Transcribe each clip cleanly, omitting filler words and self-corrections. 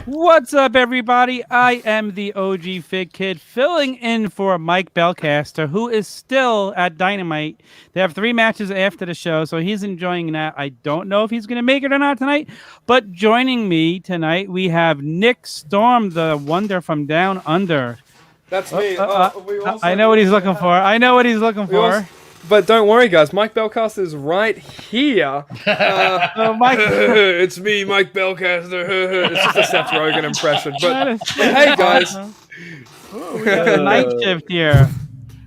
What's up, everybody? I am the OG Fig Kid, filling in for Mike Belcaster, who is still at Dynamite. They have 3 matches after the show, so he's enjoying that. I don't know if he's going to make it or not tonight, but joining me tonight, we have Nick Storm, the wonder from down under. That's me. I know what he's looking for. I know what he's looking for. But don't worry, guys. Mike Belcaster is right here. Mike, it's me, Mike Belcaster. It's just a Seth Rogen impression. But hey, guys. We got a night shift here.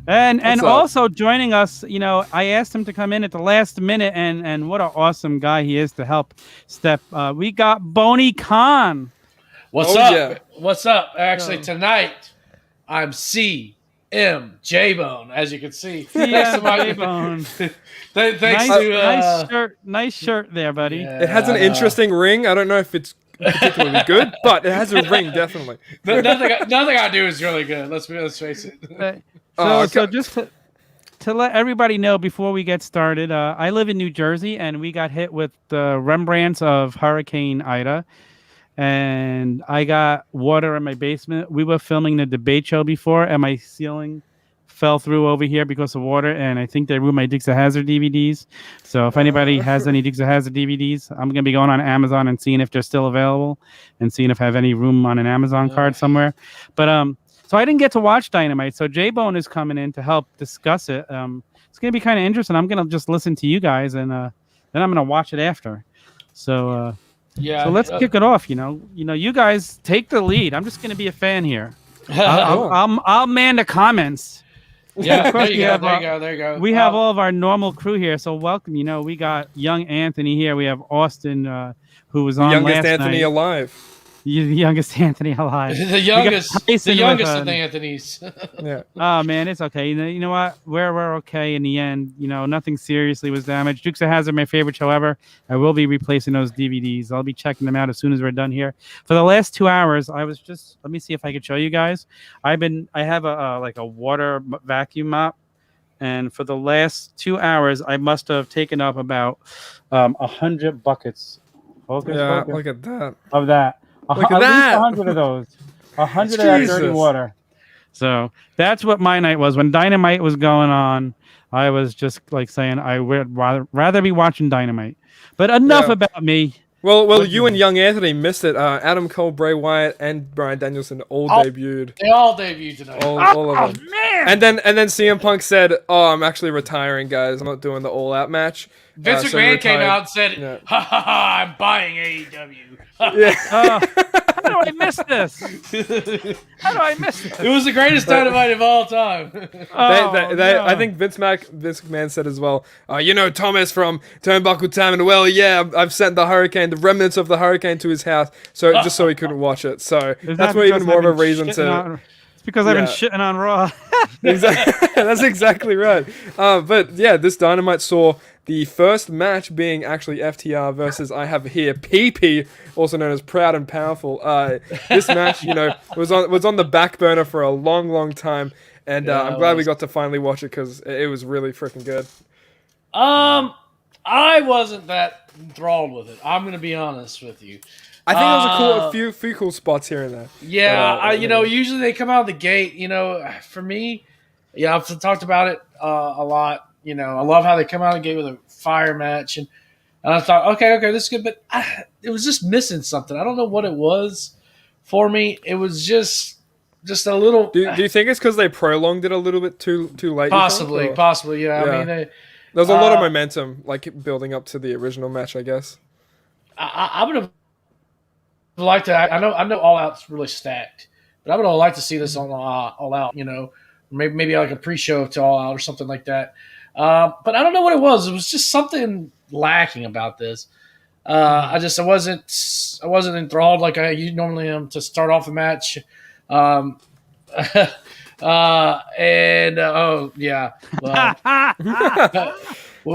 And also joining us, you know, I asked him to come in at the last minute, and what an awesome guy he is to help step. We got Boney Khan. What's up? Yeah. What's up? Actually, tonight I'm CM J-Bone, as you can see. J-Bone. Thanks nice shirt there, buddy. Yeah, it has an interesting ring. I don't know if it's particularly good, but it has a ring, definitely. Nothing I do is really good. Let's face it. So just to let everybody know before we get started, I live in New Jersey, and we got hit with the Rembrandts of Hurricane Ida. And I got water in my basement. We were filming the debate show before, and my ceiling fell through over here because of water. And I think they ruined my Dukes of Hazzard DVDs. So if anybody has any Dukes of Hazzard DVDs, I'm gonna be going on Amazon and seeing if they're still available, and seeing if I have any room on an Amazon card somewhere. But so I didn't get to watch Dynamite. So J-Bone is coming in to help discuss it. It's gonna be kind of interesting. I'm gonna just listen to you guys, and then I'm gonna watch it after. So. Yeah. So let's kick it off. You know, you guys take the lead. I'm just going to be a fan here. I'll man the comments. Yeah, there you go. We have all of our normal crew here, so welcome. You know, we got young Anthony here. We have Austin, who was on youngest last Anthony night. alive. The youngest Anthony alive. The youngest of the Anthonys. Yeah. Oh man, it's okay. You know what? We're okay in the end. You know, nothing seriously was damaged. Dukes of Hazzard, my favorite. However, I will be replacing those DVDs. I'll be checking them out as soon as we're done here. For the last 2 hours, I was just. Let me see if I could show you guys. I have a water vacuum mop, and for the last 2 hours, I must have taken up about 100 buckets. Look at that. Of that. Look at at that. least 100 of those. 100 of that dirty water. So that's what my night was. When Dynamite was going on, I was just like saying I would rather be watching Dynamite. But enough about me. Well, you and young Anthony missed it. Adam Cole, Bray Wyatt, and Bryan Danielson all debuted. They all debuted tonight. All of them. Man! And then CM Punk said, I'm actually retiring, guys. I'm not doing the all-out match. Vince McMahon came out and said, ha ha ha, I'm buying AEW. Yeah. How do I miss this? How do I miss this? It was the greatest Dynamite of all time. I think Vince McMahon said as well, Thomas from Turnbuckle, Tavern, well, yeah, I've sent the remnants of the hurricane to his house, just so he couldn't watch it. So that's even more of a reason to... It's because I've been shitting on Raw. Exactly. That's exactly right. But yeah, this Dynamite saw the first match being actually FTR versus I have here PP, also known as Proud and Powerful. This match, was on the back burner for a long, long time, and I'm glad we got to finally watch it because it was really freaking good. I wasn't that enthralled with it. I'm going to be honest with you. I think there was a few cool spots here and there. Yeah, usually they come out of the gate. For me, I've talked about it a lot. I love how they come out of the gate with a fire match, and I thought, okay, this is good, but it was just missing something. I don't know what it was for me. It was just a little. Do you think it's because they prolonged it a little bit too late? Possibly, yeah. I mean, there was a lot of momentum, like building up to the original match, I guess. I would have liked to. I know All Out's really stacked, but I would have liked to see this on All Out. Maybe like a pre-show to All Out or something like that. But I don't know what it was. It was just something lacking about this. I wasn't enthralled like I normally am to start off a match. Well,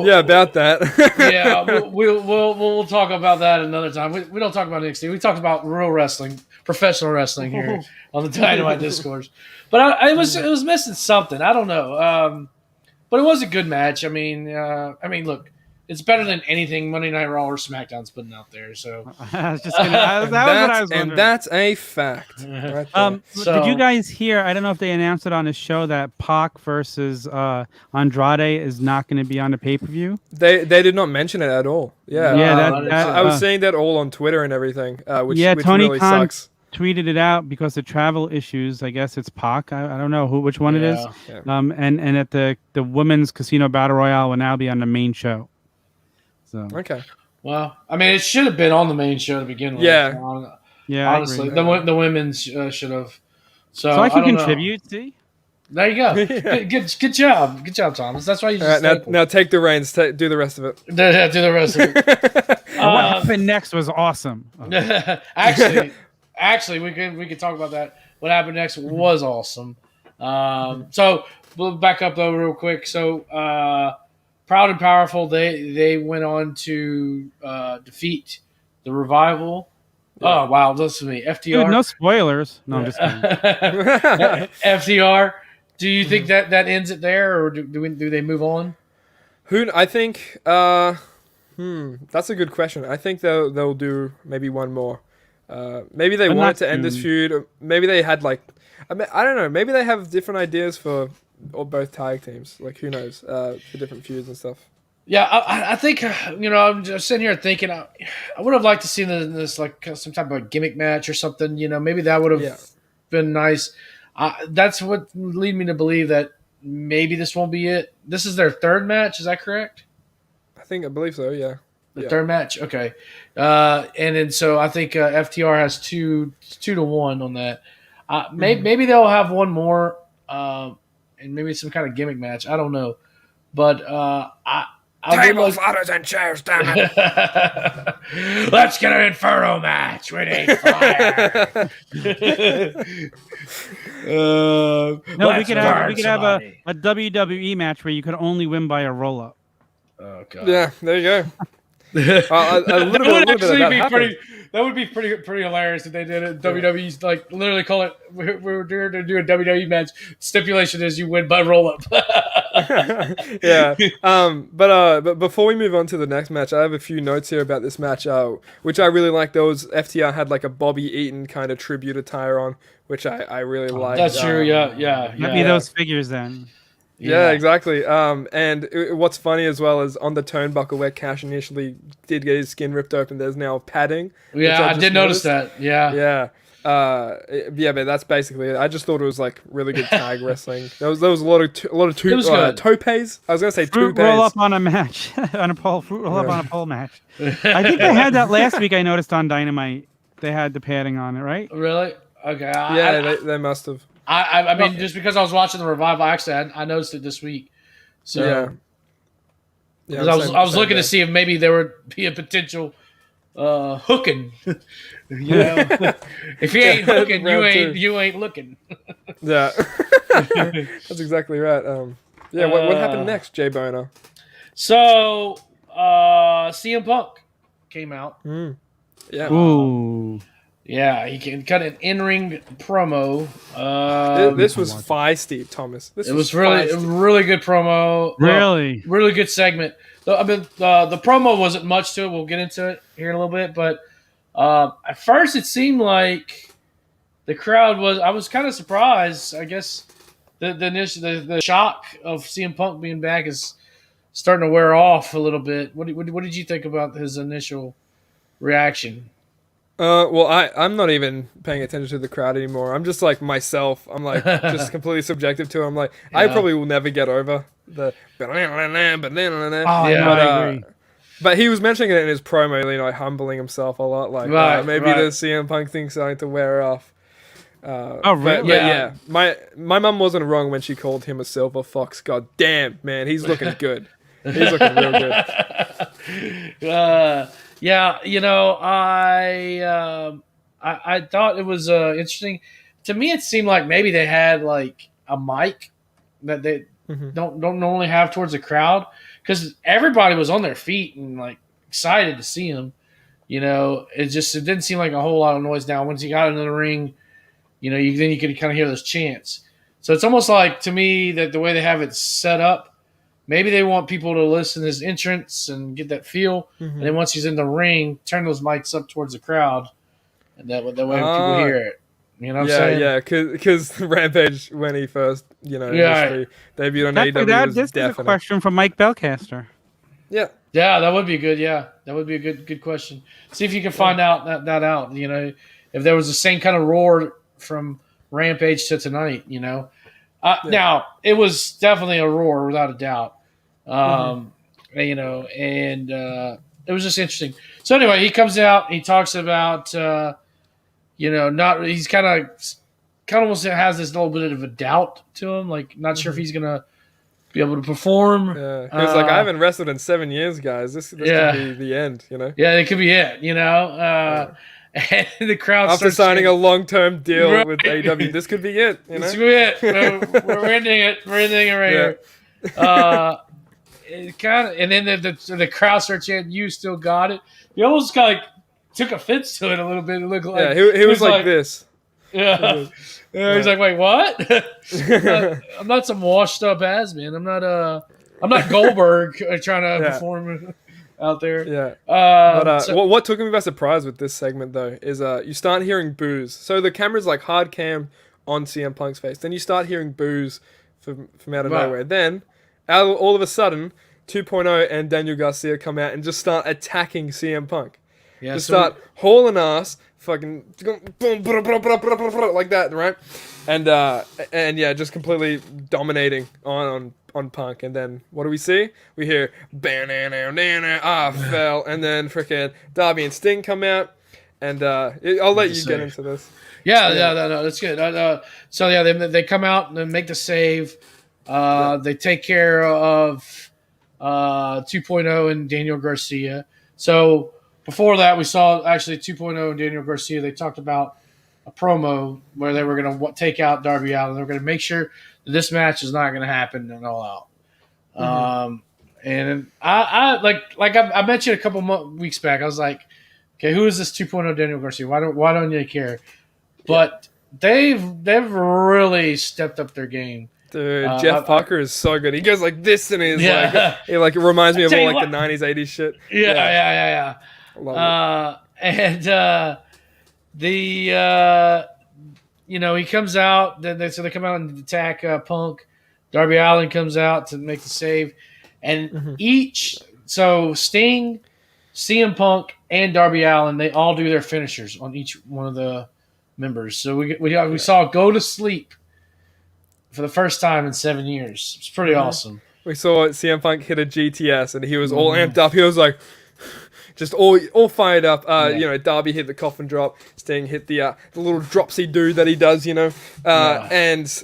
yeah, about that. Yeah, we'll talk about that another time. We don't talk about NXT. We talk about real wrestling, professional wrestling here on the Dynamite Discourse. But it was missing something. I don't know. But it was a good match. I mean, look, it's better than anything Monday Night Raw or SmackDown's putting out there. So I was just gonna. That was what I was wondering. And that's a fact. Right there. So- did you guys hear? I don't know if they announced it on the show that Pac versus Andrade is not going to be on the pay-per-view. They did not mention it at all. Yeah, Yeah, I was seeing that all on Twitter and everything, which Tony really Khan sucks. tweeted it out because of travel issues. I guess it's Pac. I don't know which one it is. Yeah. And at the women's casino battle royale will now be on the main show. So Okay. well, I mean, it should have been on the main show to begin with. Yeah. yeah, I honestly, agree. the women's should have. So I can don't know. contribute. See. There you go. Good job. Good job, Thomas. That's why you All just right, now take the reins. Do the rest of it. do the rest of it. What happened next was awesome. Actually, we could talk about that. What happened next was awesome. So we'll back up though real quick. So Proud and Powerful, they went on to defeat the Revival. Yeah. Oh wow, listen to me, FTR. Dude, no spoilers. No, I'm just kidding. FTR. Do you think that ends it there, or do they move on? I think. That's a good question. I think they'll do maybe one more. Maybe they But wanted not to end this soon. feud. Or maybe they had I don't know. Maybe they have different ideas for or both tag teams. Like who knows? For different feuds and stuff. Yeah, I think I'm just sitting here thinking I would have liked to see this like some type of gimmick match or something. Maybe that would have been nice. That's what lead me to believe that maybe this won't be it. This is their third match. Is that correct? I believe so. Yeah. The third match. Okay, and then so I think FTR has 2-1 on that. Maybe they'll have one more, and maybe some kind of gimmick match. I don't know, but Tables, ladders, and chairs, damn it! Let's get an Inferno match. We need fire. No, we could have a WWE match where you could only win by a roll up. Oh god. Yeah, there you go. A little bit of that happened. That would be pretty hilarious if they did it. WWE's like literally call it. We're here to do a WWE match. Stipulation is you win by roll up. Yeah. But before we move on to the next match, I have a few notes here about this match, which I really liked. Those FTR had like a Bobby Eaton kind of tribute attire on, which I really liked. That's true. Yeah. Maybe those figures then. Yeah, exactly. What's funny as well is on the turnbuckle where Cash initially did get his skin ripped open, there's now padding. Yeah, I did notice that. Yeah. Yeah. But that's basically it. I just thought it was like really good tag wrestling. There was a lot of topes. I was gonna say Fruit roll up on a match on a pole. Fruit roll up on a pole match. I think they had that last week. I noticed on Dynamite they had the padding on it, right? Really? Okay. They must have. I mean, just because I was watching the Revival, actually, I noticed it this week. So yeah. I was looking to see if maybe there would be a potential hooking. If you ain't hooking, you ain't looking. Yeah, that's exactly right. What happened next, Jay Boner? So CM Punk came out. Yeah. Ooh. Yeah, he can cut an in-ring promo. This was feisty, Thomas. It was really good promo. Really good segment. The promo wasn't much to it. We'll get into it here in a little bit, but at first it seemed like the crowd was. I was kind of surprised. I guess the shock of CM Punk being back is starting to wear off a little bit. What did you think about his initial reaction? Well, I'm not even paying attention to the crowd anymore. I'm just like myself. I'm like just completely subjective to it. I'm like, I probably will never get over the. I agree. But he was mentioning it in his promo, humbling himself a lot. Like maybe the CM Punk thing's starting to wear off. Really? But yeah, my mum wasn't wrong when she called him a silver fox. God damn, man, he's looking good. He's looking real good. Yeah, I thought it was interesting. To me, it seemed like maybe they had like a mic that they don't normally have towards the crowd because everybody was on their feet and like excited to see him. It didn't seem like a whole lot of noise. Now, once he got into the ring, you could kind of hear those chants. So it's almost like to me that the way they have it set up, maybe they want people to listen to his entrance and get that feel, and then once he's in the ring, turn those mics up towards the crowd, and that way people hear it. You know what I'm saying? Yeah, because Rampage, when he first, initially debuted on AEW, was This is a definite. question from Mike Belcaster. Yeah. Yeah, that would be good. Yeah, that would be a good question. See if you can find out that out. You know, if there was the same kind of roar from Rampage to tonight. You know, now it was definitely a roar without a doubt. You know, and it was just interesting. So anyway, he comes out. He talks about he's kind of almost has this little bit of a doubt to him, like not sure if he's gonna be able to perform. Yeah. He was like, I haven't wrestled in 7 years, guys. This could be the end, you know? Yeah, it could be it, you know? And the crowd after signing chanting, a long-term deal with AEW, this could be it, you know? This could be it. We're ending it. We're ending it right here. It kind of, and then the crowd starts chanting, "You still got it." He almost kind of took offense to it a little bit. It looked like he was like this. Yeah. He's like, "Wait, what?" I'm not some washed up ass man. I'm not Goldberg trying to perform out there. Yeah. But what took me by surprise with this segment though is you start hearing boos. So the camera's like hard cam on CM Punk's face. Then you start hearing boos from out of nowhere. Then all of a sudden 2.0 and Daniel Garcia come out and just start attacking CM Punk. Yeah. Just start hauling ass. Fucking boom, like that, right? And yeah, just completely dominating on Punk. And then what do we see? We hear fell, and then freaking Darby and Sting come out. And I'll let you get into this. Yeah, no, that's good. So yeah, they come out and make the save. They take care of 2.0 and Daniel Garcia. So before that, we saw actually 2.0 and Daniel Garcia. They talked about a promo where they were going to take out Darby Allin. They were going to make sure that this match is not going to happen and All Out. And I mentioned a couple weeks back. I was like, okay, who is this 2.0 Daniel Garcia? Why don't you care? But they've really stepped up their game. Dude, Jeff Parker is so good. He goes like this, and he's it reminds me of all like the 90s, 80s shit. Yeah. And he comes out. So they come out and attack Punk. Darby Allin comes out to make the save, and Sting, CM Punk, and Darby Allin, they all do their finishers on each one of the members. So we saw Go to Sleep for the first time in 7 years. It's pretty awesome. We saw CM Punk hit a GTS, and he was all amped up. He was like, just all fired up. Darby hit the coffin drop. Sting hit the little dropsy do that he does, And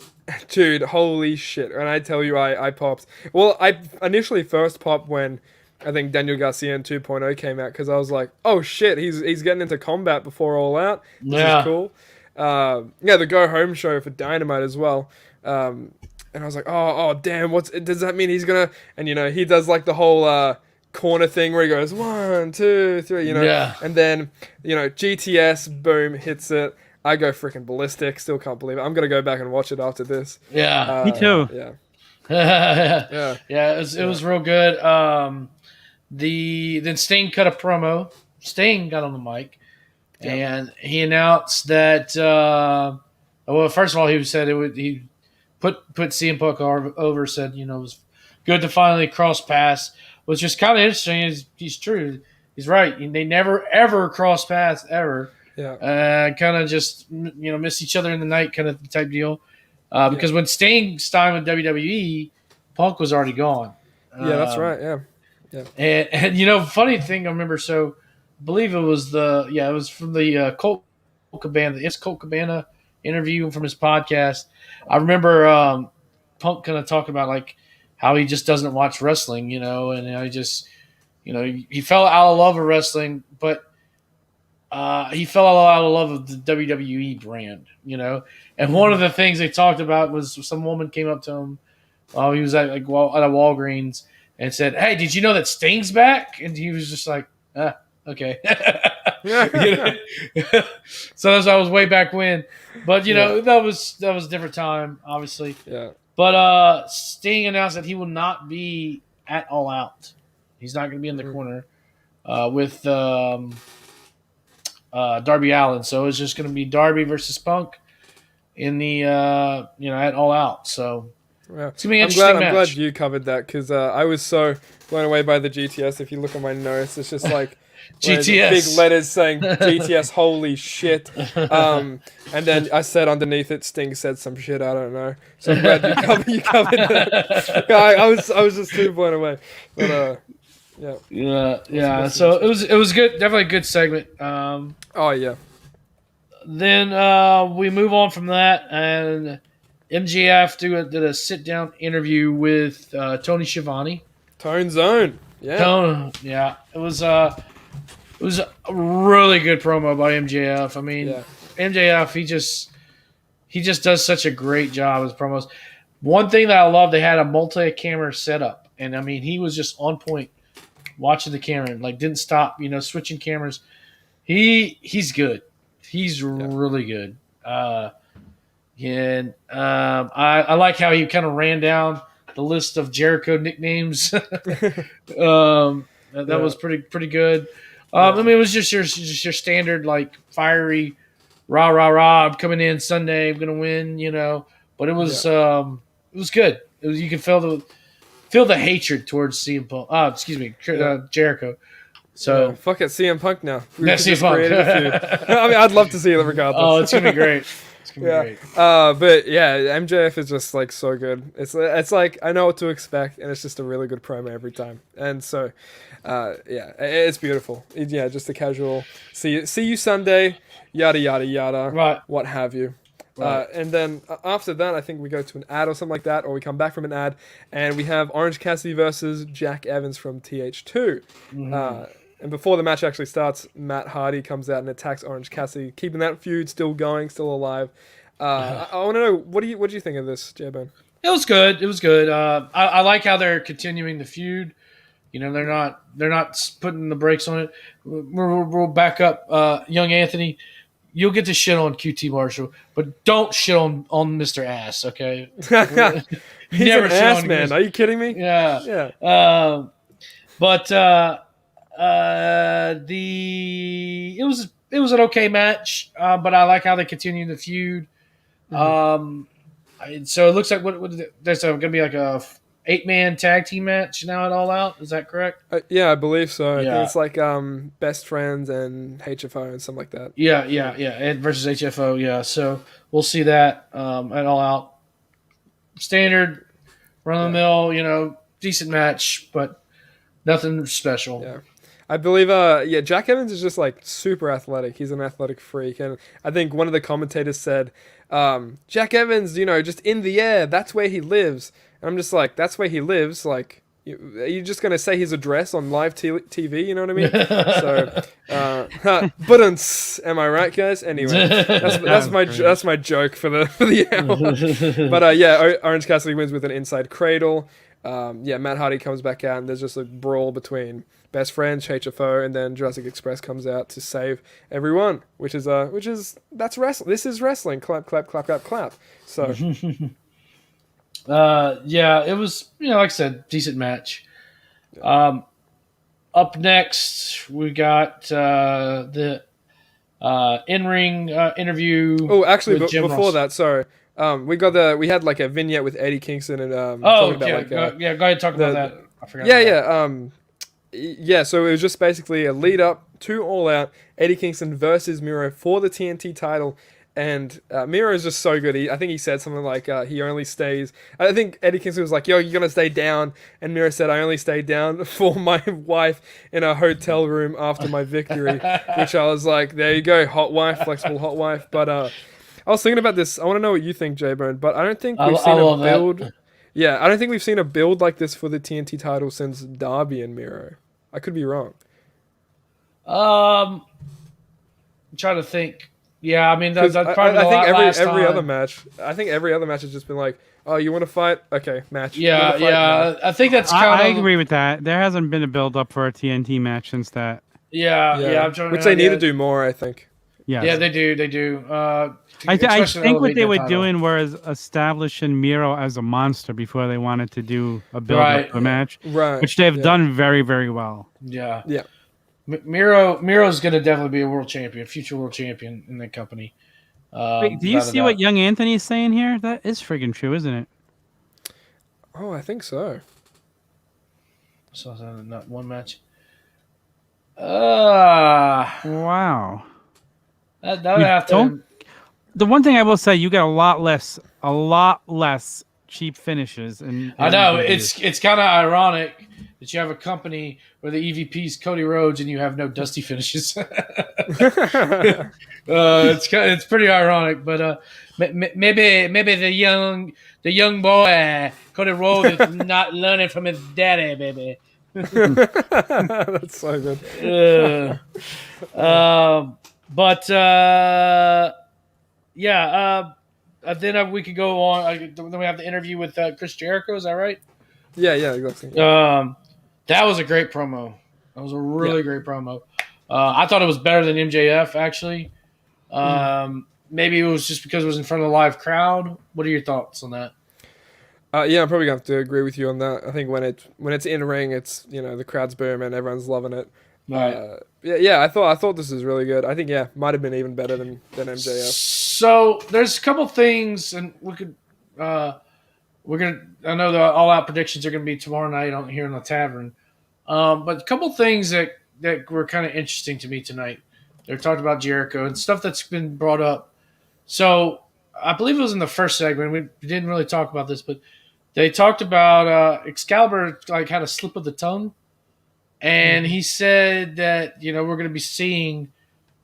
dude, holy shit! And I tell you, I popped. Well, I initially first popped when I think Daniel Garcia and 2.0 came out because I was like, oh shit, he's getting into combat before All Out. This is cool. The Go Home show for Dynamite as well. And I was like, oh damn, does that mean he's gonna? And he does like the whole corner thing where he goes 1, 2, 3, and then GTS, boom, hits it. I go freaking ballistic. Still can't believe it. I'm gonna go back and watch it after this. Yeah, me too. Yeah, it was real good. Then Sting cut a promo. Sting got on the mic, and he announced that. Well, first of all, he said he put CM Punk over. Said it was good to finally cross paths. What's just kind of interesting is he's true. He's right. They never ever cross paths ever. Yeah. Kind of just miss each other in the night kind of type deal. Because when Sting's time with WWE, Punk was already gone. Yeah, that's right. Yeah. And funny thing I remember. So I believe it was from the Colt Cabana, the Colt Cabana interview from his podcast. I remember Punk kind of talking about like how he just doesn't watch wrestling, and he just, he fell out of love with wrestling, but he fell out of love with the WWE brand, And one of the things they talked about was some woman came up to him while he was at a Walgreens and said, "Hey, did you know that Sting's back?" And he was just like, okay. So I was way back when, but that was a different time, obviously. Yeah. But Sting announced that he will not be at All Out. He's not going to be in the corner with Darby Allin. So it's just going to be Darby versus Punk in the at All Out. So Yeah. it's gonna be an interesting match. I'm glad you covered that because I was so blown away by the GTS. If you look at my notes, it's just like GTS. big letters saying GTS. Holy shit! And then I said underneath it, Sting said some shit. I don't know. So I'm glad you covered that. I was just too blown away. But yeah. So it was good. Definitely a good segment. Oh yeah. Then we move on from that, and MJF did a sit down interview with Tony Schiavone. Tone Zone. Yeah. It was a really good promo by MJF. I mean, MJF he just does such a great job as promos. One thing that I love, they had a multi-camera setup, and I mean, he was just on point watching the camera and like didn't stop, switching cameras. He's good. He's really good. I like how he kind of ran down the list of Jericho nicknames. That was pretty good. I mean, it was just your standard like fiery, rah rah rah. I'm coming in Sunday. I'm gonna win. But it was good. It was, you could feel the hatred towards CM Punk. Jericho. So fuck it, CM Punk now. CM Punk. I mean, I'd love to see it regardless. Oh, it's gonna be great. Great. But yeah, MJF is just like so good. It's like I know what to expect, and it's just a really good promo every time. And so, it's beautiful. Just a casual see you Sunday, yada yada yada, right? What have you. Right. And then after that, I think we go to an ad or something like that, or we come back from an ad, and we have Orange Cassidy versus Jack Evans from TH2. Mm-hmm. And before the match actually starts, Matt Hardy comes out and attacks Orange Cassidy, keeping that feud still going, still alive. I want to know, what do you think of this, J-Bone? It was good. I like how they're continuing the feud. They're not putting the brakes on it. We'll back up, young Anthony. You'll get to shit on QT Marshall, but don't shit on Mr. Ass, okay? He's never an ass man. Are you kidding me? Yeah. It was an okay match, but I like how they continue the feud. Mm-hmm. So it looks like there's going to be like a 8-man tag team match now at All Out. Is that correct? I believe so. I think it's like Best Friends and HFO and something like that. Yeah, and versus HFO. Yeah, so we'll see that at All Out. Standard, run of the mill, decent match, but nothing special. Yeah. I believe, Jack Evans is just like super athletic. He's an athletic freak, and I think one of the commentators said, "Jack Evans, just in the air. That's where he lives." And I'm just like, "That's where he lives." Like, are you just gonna say his address on live TV? You know what I mean? So, am I right, guys? Anyway, that's my joke for the hour. But Orange Cassidy wins with an inside cradle. Matt Hardy comes back out, and there's just a brawl between Best Friends, HFO, and then Jurassic Express comes out to save everyone, which is that's wrestling. This is wrestling. Clap, clap, clap, clap, clap. So, it was like I said, decent match. Up next, we got the in-ring interview. Oh, actually, with Jim before Ross. that, sorry. We had like a vignette with Eddie Kingston and go ahead and talk about that. I forgot. So it was just basically a lead up to All Out, Eddie Kingston versus Miro for the TNT title, and Miro is just so good. I think he said something like he only stays. I think Eddie Kingston was like, "Yo, you're gonna stay down," and Miro said, "I only stayed down for my wife in a hotel room after my victory," which I was like, "There you go, hot wife, flexible hot wife." But I was thinking about this. I want to know what you think, J-Bone, but I don't think we've seen a build. That. Yeah, I don't think we've seen a build like this for the TNT title since Darby and Miro. I could be wrong. I'm trying to think. Yeah, I mean that's probably I think every other match. I think every other match has just been like, "Oh, you want to fight? Okay, match." Yeah. Match. I think that's I agree with that. There hasn't been a build up for a TNT match since that. Yeah. I'm trying which they need to do more, I think. Yes. Yeah, they do. They do. I Especially think what elevate they that were title. doing was establishing Miro as a monster before they wanted to do a build Right. up to a match, Right. which they've yeah. done very, very well. Yeah. Yeah. Miro's going to definitely be a world champion, future world champion in that company. Wait, do you without a see what doubt. young Anthony's saying here? That is friggin' true, isn't it? Oh, I think so. So not one match. That Wow. would You have don't- to. The one thing I will say, you get a lot less cheap finishes. I know AEW. it's kind of ironic that you have a company where the EVP's Cody Rhodes and you have no Dusty finishes. It's pretty ironic, but maybe the young boy Cody Rhodes is not learning from his daddy, baby. That's so good. Then we could go on. Then we have the interview with Chris Jericho. Is that right? Yeah, exactly. That was a great promo. That was a really great promo. I thought it was better than MJF actually. Maybe it was just because it was in front of a live crowd. What are your thoughts on that? Yeah, I'm probably gonna have to agree with you on that. I think when it's in ring, it's the crowd's booming, everyone's loving it. Right. I thought this was really good. I think might have been even better than MJF. So there's a couple things, and we could we're gonna. I know the all out predictions are gonna be tomorrow night on here in the tavern. But a couple things that were kind of interesting to me tonight. They talked about Jericho and stuff that's been brought up. So I believe it was in the first segment. We didn't really talk about this, but they talked about Excalibur had a slip of the tongue, and he said that we're going to be seeing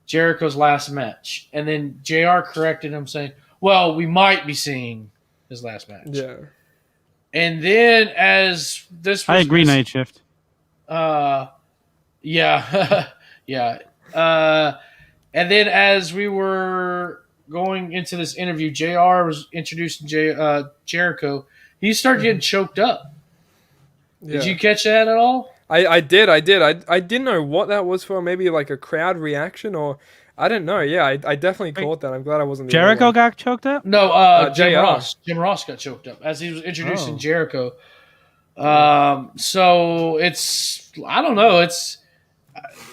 Jericho's last match, and then JR corrected him saying, "Well, we might be seeing his last match." Yeah. And then as this was I agree, Night Shift. yeah. Yeah. And then as we were going into this interview, JR was introducing Jericho. He started getting choked up. Did you catch that at all? I did. I didn't know what that was for. Maybe like a crowd reaction or I don't know. Yeah, I definitely caught that. I'm glad I wasn't the only Jericho one. got choked up? No, Jim JR. Ross. Jim Ross got choked up as he was introducing Oh. Jericho. So I don't know.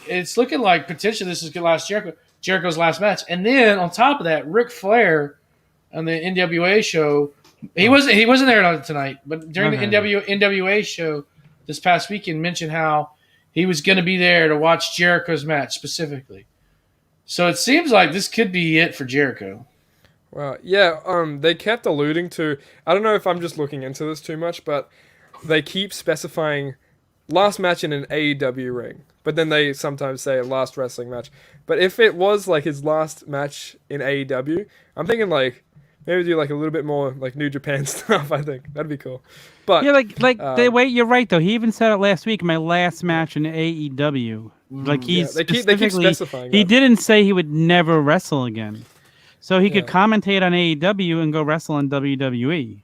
It's looking like potentially this is Jericho's last match. And then on top of that, Ric Flair on the NWA show, he wasn't there tonight, but during the NWA show this past weekend mentioned how he was going to be there to watch Jericho's match specifically. So it seems like this could be it for Jericho. Well, yeah, they kept alluding to, I don't know if I'm just looking into this too much, but they keep specifying last match in an AEW ring, but then they sometimes say last wrestling match. But if it was like his last match in AEW, I'm thinking like maybe do like a little bit more like New Japan stuff. I think that'd be cool. But Yeah, you're right though. He even said it last week. My last match in AEW. Like they keep specifying. He that. didn't say he would never wrestle again, so he could commentate on AEW and go wrestle in WWE.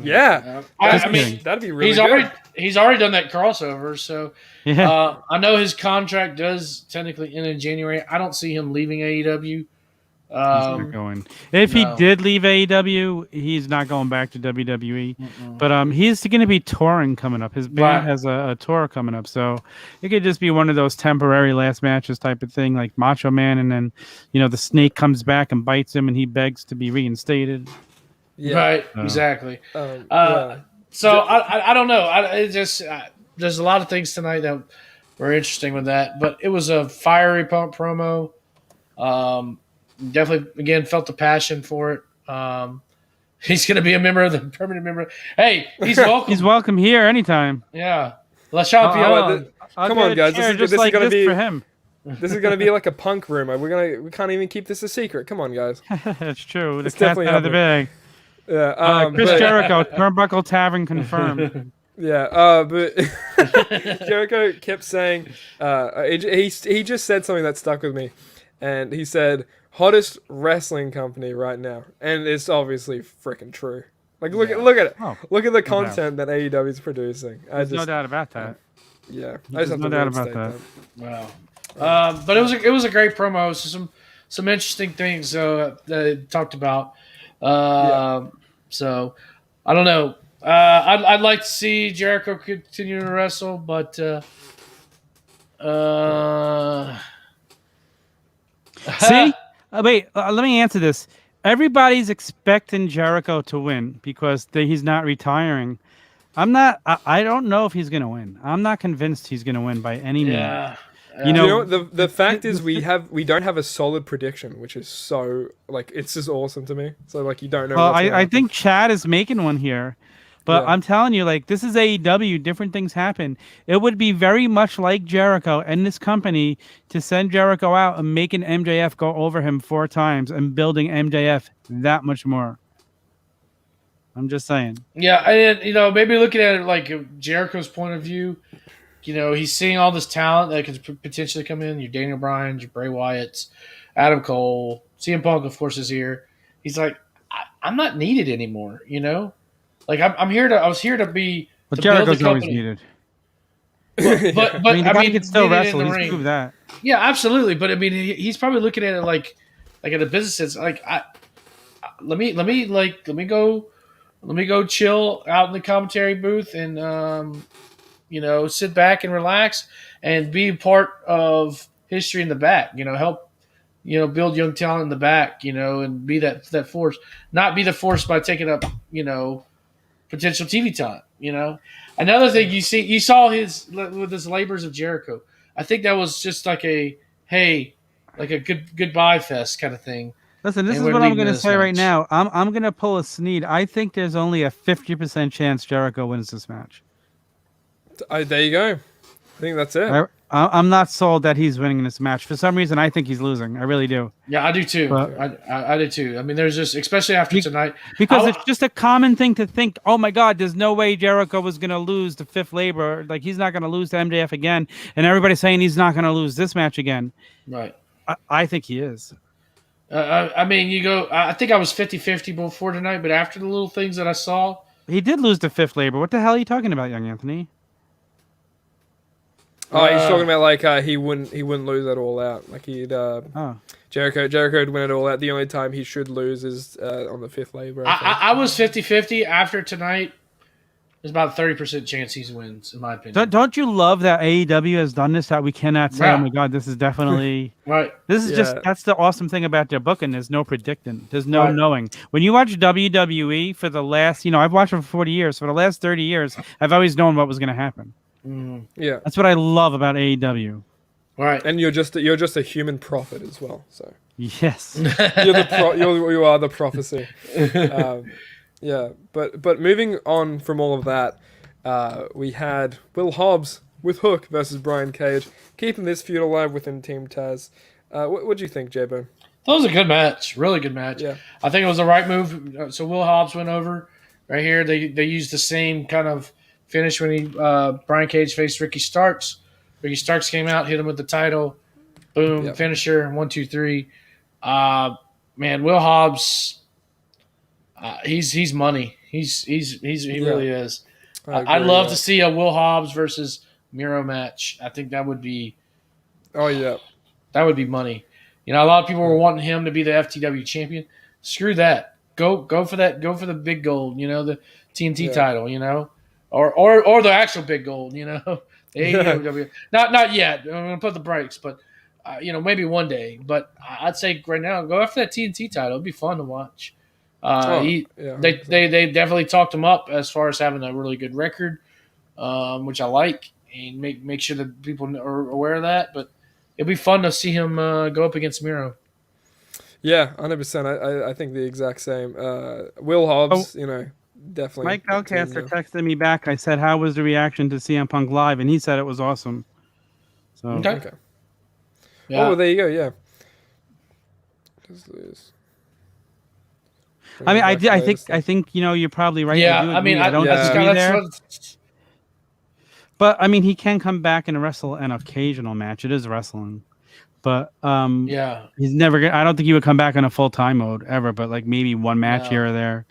Yeah, I mean, that'd be really good. He's already done that crossover, so Yeah. I know his contract does technically end in January. I don't see him leaving AEW. He's not going. If he did leave AEW, he's not going back to WWE. But he's going to be touring coming up. His band has a tour coming up, so it could just be one of those temporary last matches type of thing, like Macho Man, and then the Snake comes back and bites him, and he begs to be reinstated. Yeah. Right, exactly. Yeah. So I don't know. There's a lot of things tonight that were interesting with that, but it was a fiery promo. Definitely, again, felt the passion for it. He's going to be a permanent member. Hey, he's welcome. He's welcome here anytime. Yeah. La Champion. Come on, guys. This is going to be for him. This is going to be like a punk room. We can't even keep this a secret. Come on, guys. That's true. The It's cat's definitely out of the bag. Yeah. Chris Jericho, Turnbuckle Tavern confirmed. Yeah, but Jericho kept saying, he just said something that stuck with me, and he said, "Hottest wrestling company right now," and it's obviously freaking true. Like, look at it. Oh, Look at the content that AEW is producing. There's no doubt about that. Yeah, There's no doubt about that. Wow. But it was a great promo. Some interesting things that it talked about. So I don't know. I'd like to see Jericho continue to wrestle, but See, wait. Let me answer this. Everybody's expecting Jericho to win because he's not retiring. I'm not. I don't know if he's gonna win. I'm not convinced he's gonna win by any means. yeah. You know, the fact is we don't have a solid prediction, which is so like it's just awesome to me. So like you don't know. well, what's gonna I happen. think Chad is making one here, but Yeah. I'm telling you, like this is AEW. Different things happen. It would be very much like Jericho and this company to send Jericho out and making MJF go over him 4 times and building MJF that much more. I'm just saying. Yeah, and maybe looking at it like Jericho's point of view, he's seeing all this talent that could potentially come in. Your Daniel Bryan's, your Bray Wyatt's, Adam Cole, CM Punk, of course, is here. He's like, I'm not needed anymore. Like I'm here to. I was here to be. But to build Jericho's the always company. needed. But I mean, the guy can still needed in wrestle. the He's ring. proved that. Yeah, absolutely. But I mean, he's probably looking at it like at a business sense. Like, let me go chill out in the commentary booth and sit back and relax and be part of history in the back. Help build young talent in the back. And be that force, not be the force by taking up potential TV time. Another thing you saw with his labors of Jericho. I think that was just like a goodbye fest kind of thing. Listen, this And is we're what I'm leading going to this say right match. now. I'm going to pull a Sneed. I think there's only a 50% chance Jericho wins this match. There you go. I think that's it. I'm not sold that he's winning this match. For some reason, I think he's losing. I really do. Yeah, I do too. But- I do too. I mean, there's just, especially after tonight, Because it's just a common thing to think, oh my God, there's no way Jericho was going to lose the fifth labor. Like, he's not going to lose to MJF again. And everybody's saying he's not going to lose this match again. right. I think he is. I mean, I think I was 50-50 before tonight, but after the little things that I saw, He did lose the fifth labor. What the hell are you talking about, young Anthony? Oh, he's talking about like he wouldn't lose it all out. Like he'd Jericho would win it all out. The only time he should lose is on the fifth labor. I was 50-50 after tonight. There's about a 30% chance he wins, in my opinion. Don't you love that AEW has done this? That we cannot say, Yeah. oh my God, this is definitely Right. This is Yeah. that's the awesome thing about their booking. There's no predicting. There's no Right. knowing. When you watch WWE for the last, I've watched it for 40 years. For the last 30 years, I've always known what was going to happen. Yeah, That's what I love about AEW. Right. and you're just a human prophet as well. So Yes. you are the prophecy. Yeah, but moving on from all of that, we had Will Hobbs with Hook versus Brian Cage, keeping this feud alive within Team Taz. What do you think, J-Bo? That was a good match. Really good match. Yeah. I think it was the right move. So Will Hobbs went over right here. They used the same kind of finish when Brian Cage faced Ricky Starks. Ricky Starks came out, hit him with the title. Boom, Yep. finisher, 1, 2, 3. Man, Will Hobbs, he's money. He really is. I'd agree, love yeah. to see a Will Hobbs versus Miro match. I think that would be Oh yeah, money. A lot of people were wanting him to be the FTW champion. Screw that. Go for that. Go for the big gold. The TNT title. Or the actual big gold. The AEW. Not yet. I'm gonna put the brakes, but maybe one day. But I'd say right now, go after that TNT title. It'd be fun to watch. They definitely talked him up as far as having a really good record, which I like, and make sure that people are aware of that. But it'd be fun to see him go up against Miro. yeah, 100%. I think the exact same. Will Hobbs, definitely. Mike Belcaster texted me back. I said, how was the reaction to CM Punk live? And he said it was awesome. So Okay. Yeah. Oh, there you go. Yeah. Just lose. I mean, I think you're probably right. Yeah, do I mean, agree. I don't yeah. disagree there. That's But I mean, he can come back and wrestle an occasional match. It is wrestling, but yeah. he's never gonna. I don't think he would come back in a full time mode ever. But like maybe one match No. here or there.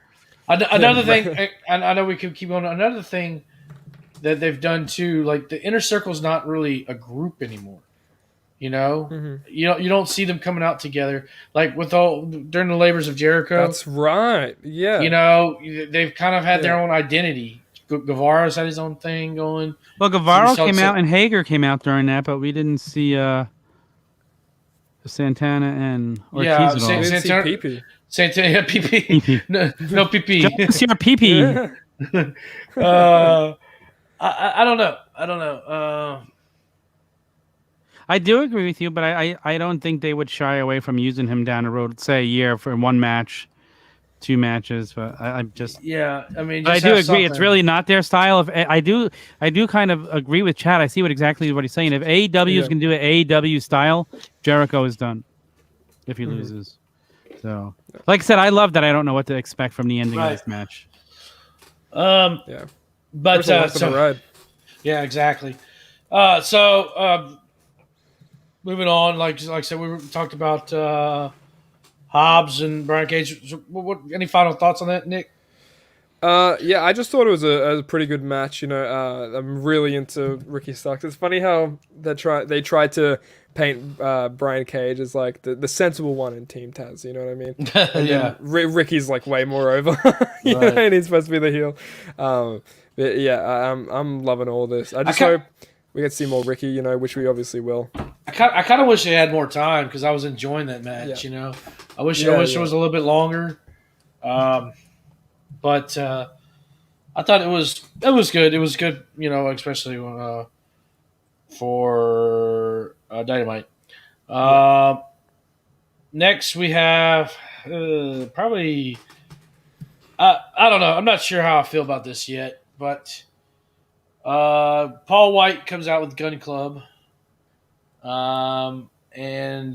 Another thing, and I know we could keep going. Another thing that they've done too, like the Inner Circle's not really a group anymore. You know, Mhm. you don't see them coming out together like with all during the labors of Jericho. That's right. Yeah. You know, they've kind of had their Yeah. own identity. Guevara's had his own thing going. Well, So we Guevara saw came out and Hager came out during that, but we didn't see Santana and yeah, Ortiz at all. We didn't see Santana, PP. Santana, PP, PP. no PP. Just your PP. I don't know. I don't know. I do agree with you, but I don't think they would shy away from using him down the road, say a year for one match, 2 matches. But I'm just. Yeah, I mean, But I just do have agree. It's something. really not their style. Of I do kind of agree with Chad. I see exactly what he's saying. If AEW is going to do an AEW style, Jericho is done. If he loses, so like I said, I love that. I don't know what to expect from the ending of this match. Yeah. But For the ride. yeah, exactly. Moving on, like I said, we talked about Hobbs and Brian Cage. So any final thoughts on that, Nick? Yeah, I just thought it was a pretty good match. You know, I'm really into Ricky Starks. It's funny how they tried to paint Brian Cage as like the sensible one in Team Taz. You know what I mean? And Yeah. then Ricky's like way more over, you Right. know, and he's supposed to be the heel. But yeah, I'm loving all this. I just I hope we get to see more Ricky. You know, which we obviously will. I kind of wish they had more time because I was enjoying that match. Yeah. You know, I wish Yeah, it was a little bit longer. But I thought it was good. It was good, you know, especially for Dynamite. Next we have probably I don't know. I'm not sure how I feel about this yet, but Paul White comes out with Gun Club, and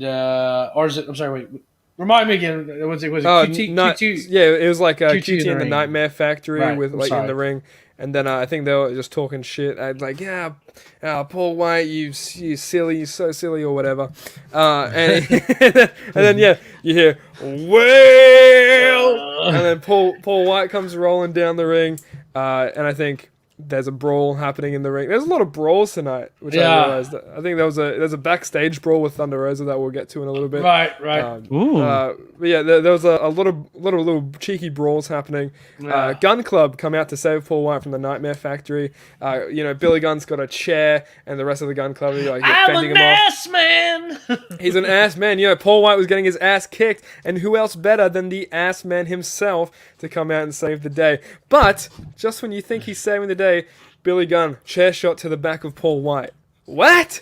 or is it? I'm sorry. Wait. Remind me again. Was it QT? QT? Yeah, it was like QT QT in the in the ring. Nightmare Factory Right, with I'm like in sorry. the ring, and then I think they were just talking shit. I'd like, yeah, Paul White, you silly, you so silly or whatever, and and then yeah, you hear well, and then Paul White comes rolling down the ring, and I think there's a brawl happening in the ring. There's a lot of brawls tonight, which I Yeah. realized. I think there's a backstage brawl with Thunder Rosa that we'll get to in a little bit. Right. Ooh. But yeah, there was a lot of little cheeky brawls happening. Yeah. Gun Club come out to save Paul White from the Nightmare Factory. You know, Billy Gunn's got a chair, and the rest of the Gun Club are like I'm fending an him off. ass man. He's an ass man. You know, Paul White was getting his ass kicked, and who else better than the ass man himself to come out and save the day? But just when you think he's saving the day, Billy Gunn chair shot to the back of Paul White. What?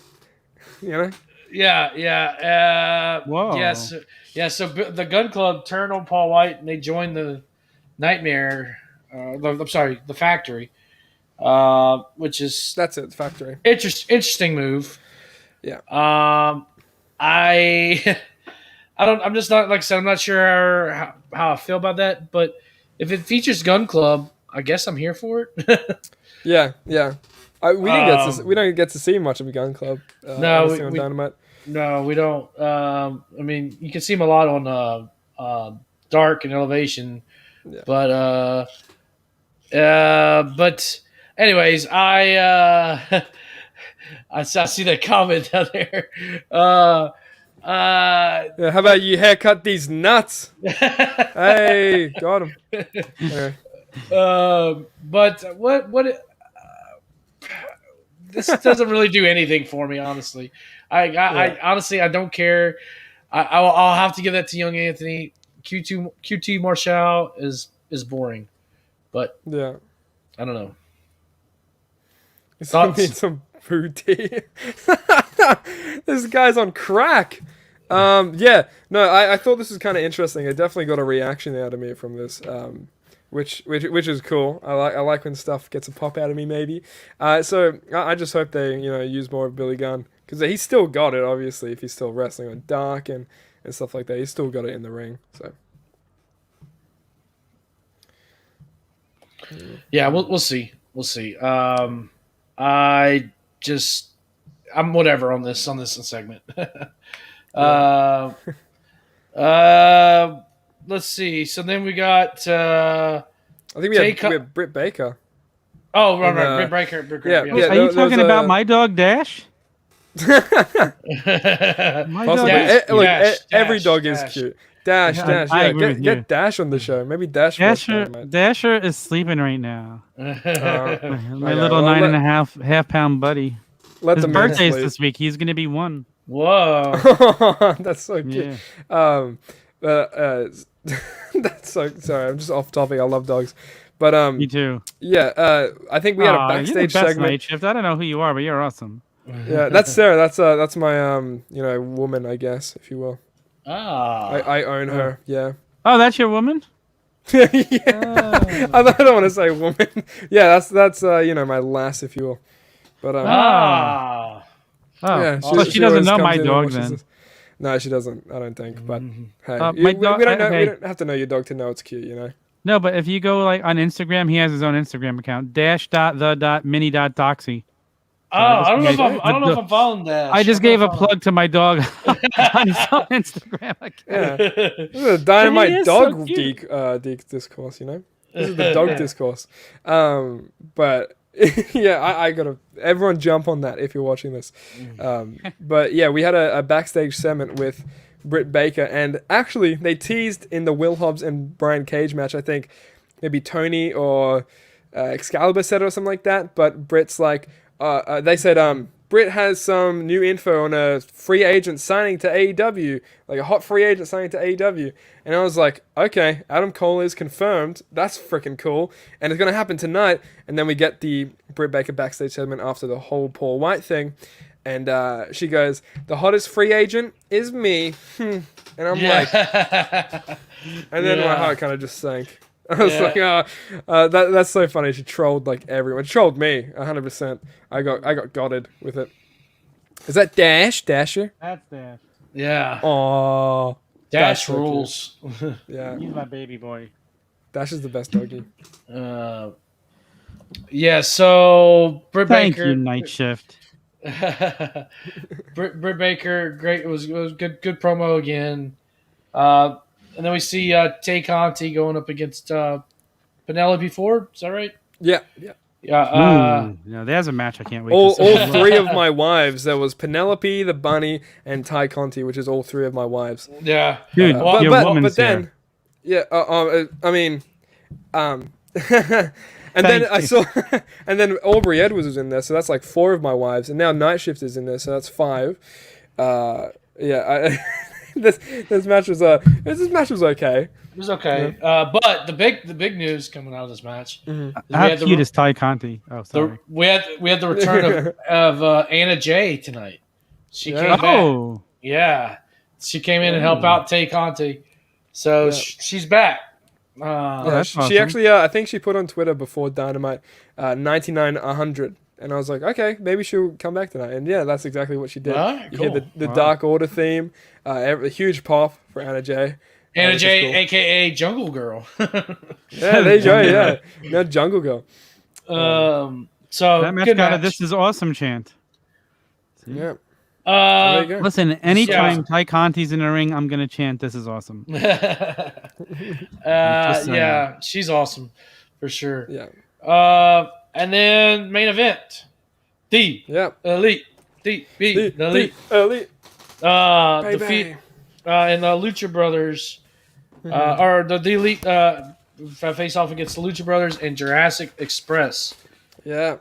You know? Yeah. Whoa. Yes. Yeah. So the Gun Club turned on Paul White, and they joined the Nightmare. The Factory, which is That's it. Factory. interesting move. Yeah. I don't. I'm just not like I said. I'm not sure how I feel about that. But if it features Gun Club, I guess I'm here for it. Yeah. We don't get to see much of a Gun Club. No, honestly, on Dynamite. No, we don't. I mean, you can see him a lot on Dark and Elevation, Yeah. but anyways, I see that comment down there. Yeah, how about you haircut these nuts? Hey, got him. Okay. But what this doesn't really do anything for me, honestly. I honestly I don't care. I'll have to give that to Young Anthony. QT Marshall is boring, but Yeah. I don't know. He's Thoughts? need some booty. This guy's on crack. Yeah. No, I thought this was kind of interesting. I definitely got a reaction out of me from this. Which is cool. I like when stuff gets a pop out of me, maybe. So I just hope they use more of Billy Gunn, because he's still got it. Obviously, if he's still wrestling on Dark and stuff like that, he's still got it in the ring. So Yeah, we'll see. We'll see. I'm whatever on this segment. Let's see. So then we got. I think we have Brit Baker. Oh, right. And, Brit Baker. yeah. Are you talking about my dog Dash? My Possibly. dog Dash, Look, Dash, every Dash, dog is Dash. cute. Dash, Yeah, Dash, I yeah. agree with you. Get Dash on the show. Maybe Dash watch Dynamite. Dasher is sleeping right now. My Okay, little well, 9.5 pound buddy. let His the man birthday's sleep. this week. He's gonna be 1. Whoa. That's so cute. Yeah. That's so sorry. I'm just off topic. I love dogs, but Me too. yeah. I think we had a Aw, you're the backstage best segment. Night Shift. I don't know who you are, but you're awesome. Yeah, that's Sarah. That's my woman, I guess, if you will. Ah. I own her. Yeah. Oh, that's your woman? Yeah. I don't want to say woman. Yeah, that's my lass, if you will. But Ah. Oh, yeah, so she doesn't always know comes my in and dog watches then. this. No, she doesn't. I don't think. But hey, my we dog- don't know. okay. We don't have to know your dog to know it's cute. You know. No, but if you go like on Instagram, he has his own Instagram account. Dash.the.mini.doxy. Oh, I don't know if gave- I'm following that. I just gave a plug to my dog on his own Instagram account. Yeah. This is a Dynamite is dog so cute. discourse. You know. This is the dog discourse. But yeah, I gotta. Everyone jump on that if you're watching this. But yeah, we had a backstage segment with Brit Baker, and actually they teased in the Will Hobbs and Brian Cage match. I think maybe Tony or Excalibur said it or something like that. But Brit's like, they said, Brit has some new info on a free agent signing to AEW, like a hot free agent signing to AEW. And I was like, okay, Adam Cole is confirmed. That's freaking cool. And it's going to happen tonight. And then we get the Brit Baker backstage segment after the whole Paul White thing. And she goes, the hottest free agent is me. And I'm like, and then my heart kind of just sank. I was like, that's so funny. She trolled like everyone. She trolled me 100%. I got gotted with it. Is that Dasher? That's Dash. Yeah. Oh, Dash so cute. rules. Yeah, He's my baby boy. Dash is the best doggy. Yeah, so Britt Thank Baker. you, Night Shift. Britt Baker, great. It was good promo again. And then we see Tay Conti going up against Penelope Ford. Is that right? Yeah. Yeah. No, there's a match I can't wait All to see. three of my wives. There was Penelope, the bunny, and Ty Conti, which is all three of my wives. Yeah. Dude, Well, your woman's but then, here. yeah. I mean, and then Thank I you. saw, and then Aubrey Edwards was in there, so that's like 4 of my wives, and now Night Shift is in there, so that's 5. Yeah. This match was okay. It was okay. But the big news coming out of this match. is we How had the- cute is Ty Conti? Oh, sorry. we had the return of Anna Jay tonight. She Yeah. came back. Oh, Yeah. She came in and helped out Tay Conti. So Yeah. she's back. Yeah, that's she awesome. actually, I think she put on Twitter before Dynamite, 99-100, and I was like, okay, maybe she'll come back tonight, and yeah, that's exactly what she did. Alright, You cool. hear the Wow. Dark Order theme, a huge pop for Anna Jay. Anna which is Jay, cool. a.k.a. Jungle Girl. Yeah, there you go. Yeah, no Jungle Girl. So that match good got a match. "This is awesome" chant. Yeah, there you go. Listen, anytime Yeah. Ty Conti's in the ring, I'm gonna chant "This is awesome." Just saying. Yeah, she's awesome for sure. Yeah, And then main event, the yeah. Elite, the Elite, Elite. defeat and the Lucha Brothers, or the Elite face off against the Lucha Brothers and Jurassic Express. Yeah.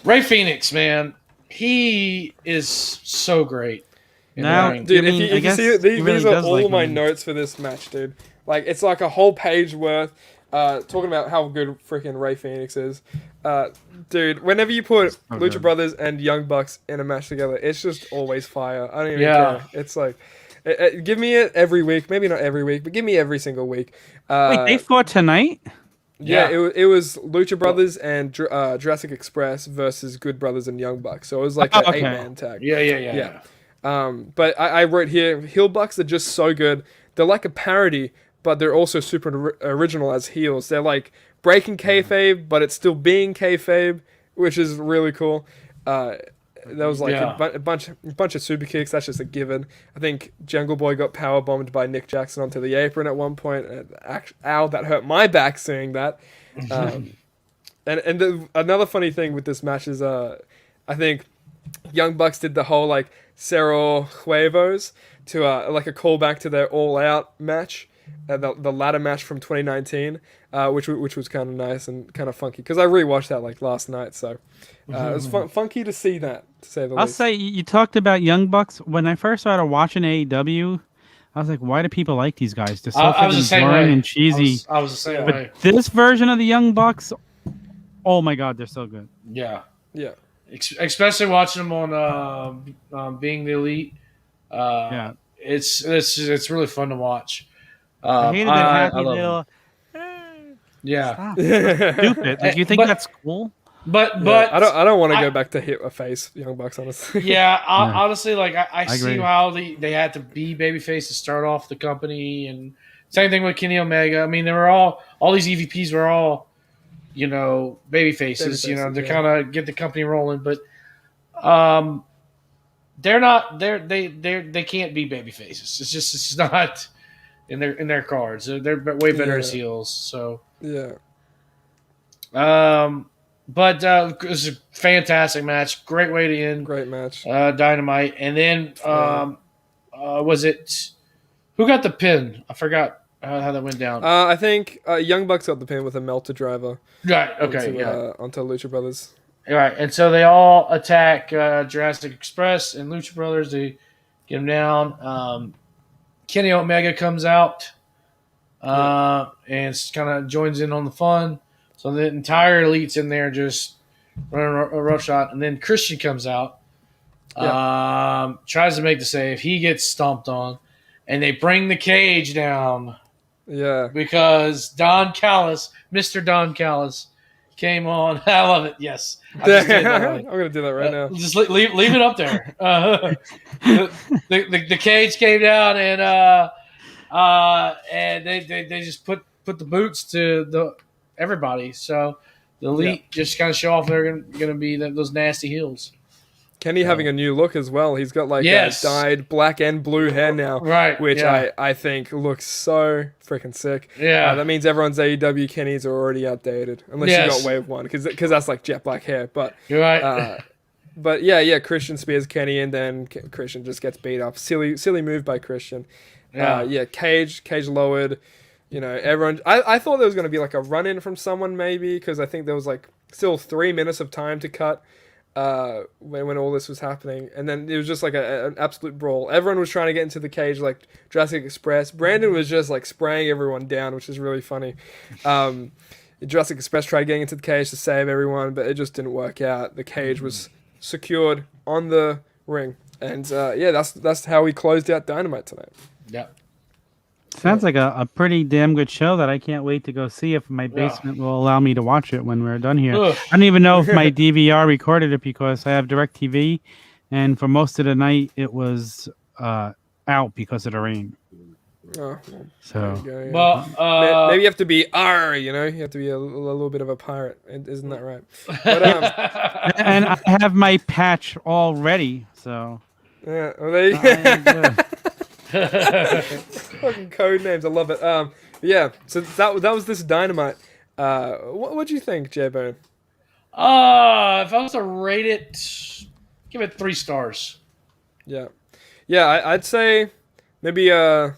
Ray Phoenix, man, he is so great. in the Now, ring. Dude, I mean, if I you guess see, he these really are does all like my women. notes for this match, dude. Like, it's like a whole page worth talking about how good freaking Ray Phoenix is. Dude, whenever you put So Lucha good. Brothers and Young Bucks in a match together, it's just always fire. I don't even Yeah. care. It's like, give me it every week. Maybe not every week, but give me every single week. Wait, they fought tonight? Yeah, Yeah. it was Lucha Brothers and Jurassic Express versus Good Brothers and Young Bucks. So it was like Oh, an okay. 8-man tag. Yeah. But I wrote here, heel Bucks are just so good. They're like a parody, but they're also super original as heels. They're like breaking kayfabe, but it's still being kayfabe, which is really cool. There was like Yeah. a bunch of super kicks. That's just a given. I think Jungle Boy got power bombed by Nick Jackson onto the apron at one point. Ow, that hurt my back seeing that. Another funny thing with this match is I think Young Bucks did the whole like Cerro Huevos to like a callback to their All Out match, the ladder match from 2019, which was kind of nice and kind of funky because I rewatched that like last night, so it was funky to see that, to say the I'll least. say you talked about Young Bucks. When I first started watching AEW, I was like, why do people like these guys? They're so I was the freaking same boring way. and cheesy. I was the same But way. this version of the Young Bucks, oh my god, they're so good. Yeah. Yeah. Especially watching them on Being the Elite. Yeah. It's really fun to watch. I hated that happy love little. Yeah. Stop. Stupid. Like, you think But- that's cool? But I don't want to I- go back to hit a face Young Bucks, honestly. yeah, honestly, like I see agree. how they had to be babyface to start off the company, and same thing with Kenny Omega. I mean, they were all these EVPs were all, baby faces. Babyfaces, To yeah. kind of get the company rolling, but they can't be baby faces. It's not in their cards. They're way better as Yeah. heels. So, Yeah. but it was a fantastic match. Great way to end Great match. Dynamite. And then was it who got the pin? I forgot how that went down. I think Young Bucks got the pin with a Melter driver Right. Okay. onto Lucha Brothers. All right. And so they all attack Jurassic Express and Lucha Brothers. They get them down. Kenny Omega comes out and kind of joins in on the fun. So the entire Elite's in there just running a rough shot. And then Christian comes out, tries to make the save. He gets stomped on. And they bring the cage down Yeah. because Don Callis, Mr. Don Callis, came on. I love it. Yes. I just did that, I'm gonna do that right now. Just leave it up there. The cage came down and they just put the boots to everybody. So the Elite just kind of show off they're gonna be those nasty heels. Kenny having a new look as well. He's got like dyed black and blue hair now, Right, Which yeah. I think looks so freaking sick. Yeah. That means everyone's AEW Kennys are already outdated, unless you got Wave One, because that's like jet black hair. But You're right. but yeah, Christian spears Kenny, and then Christian just gets beat up. Silly move by Christian. Cage Lowered. Everyone. I thought there was going to be like a run in from someone maybe, because I think there was like still 3 minutes of time to cut when all this was happening, and then it was just like an absolute brawl. Everyone was trying to get into the cage like Jurassic Express. Brandon was just like spraying everyone down, which is really funny. Jurassic Express tried getting into the cage to save everyone, but it just didn't work out. The cage was secured on the ring, and that's how we closed out Dynamite tonight. Yeah. Sounds like a pretty damn good show that I can't wait to go see if my basement will allow me to watch it when we're done here. Ugh. I don't even know if my DVR recorded it because I have DirecTV, and for most of the night it was out because of the rain. Oh, So there you go, yeah. But Maybe you have to be you have to be a little bit of a pirate, isn't that right? But and I have my patch all ready. So yeah, well, there you I'm good. fucking code names, I love it. Yeah, so that was this Dynamite. What do you think, J-Bone? if I was to rate it, give it 3 stars. Yeah, I'd say maybe I'd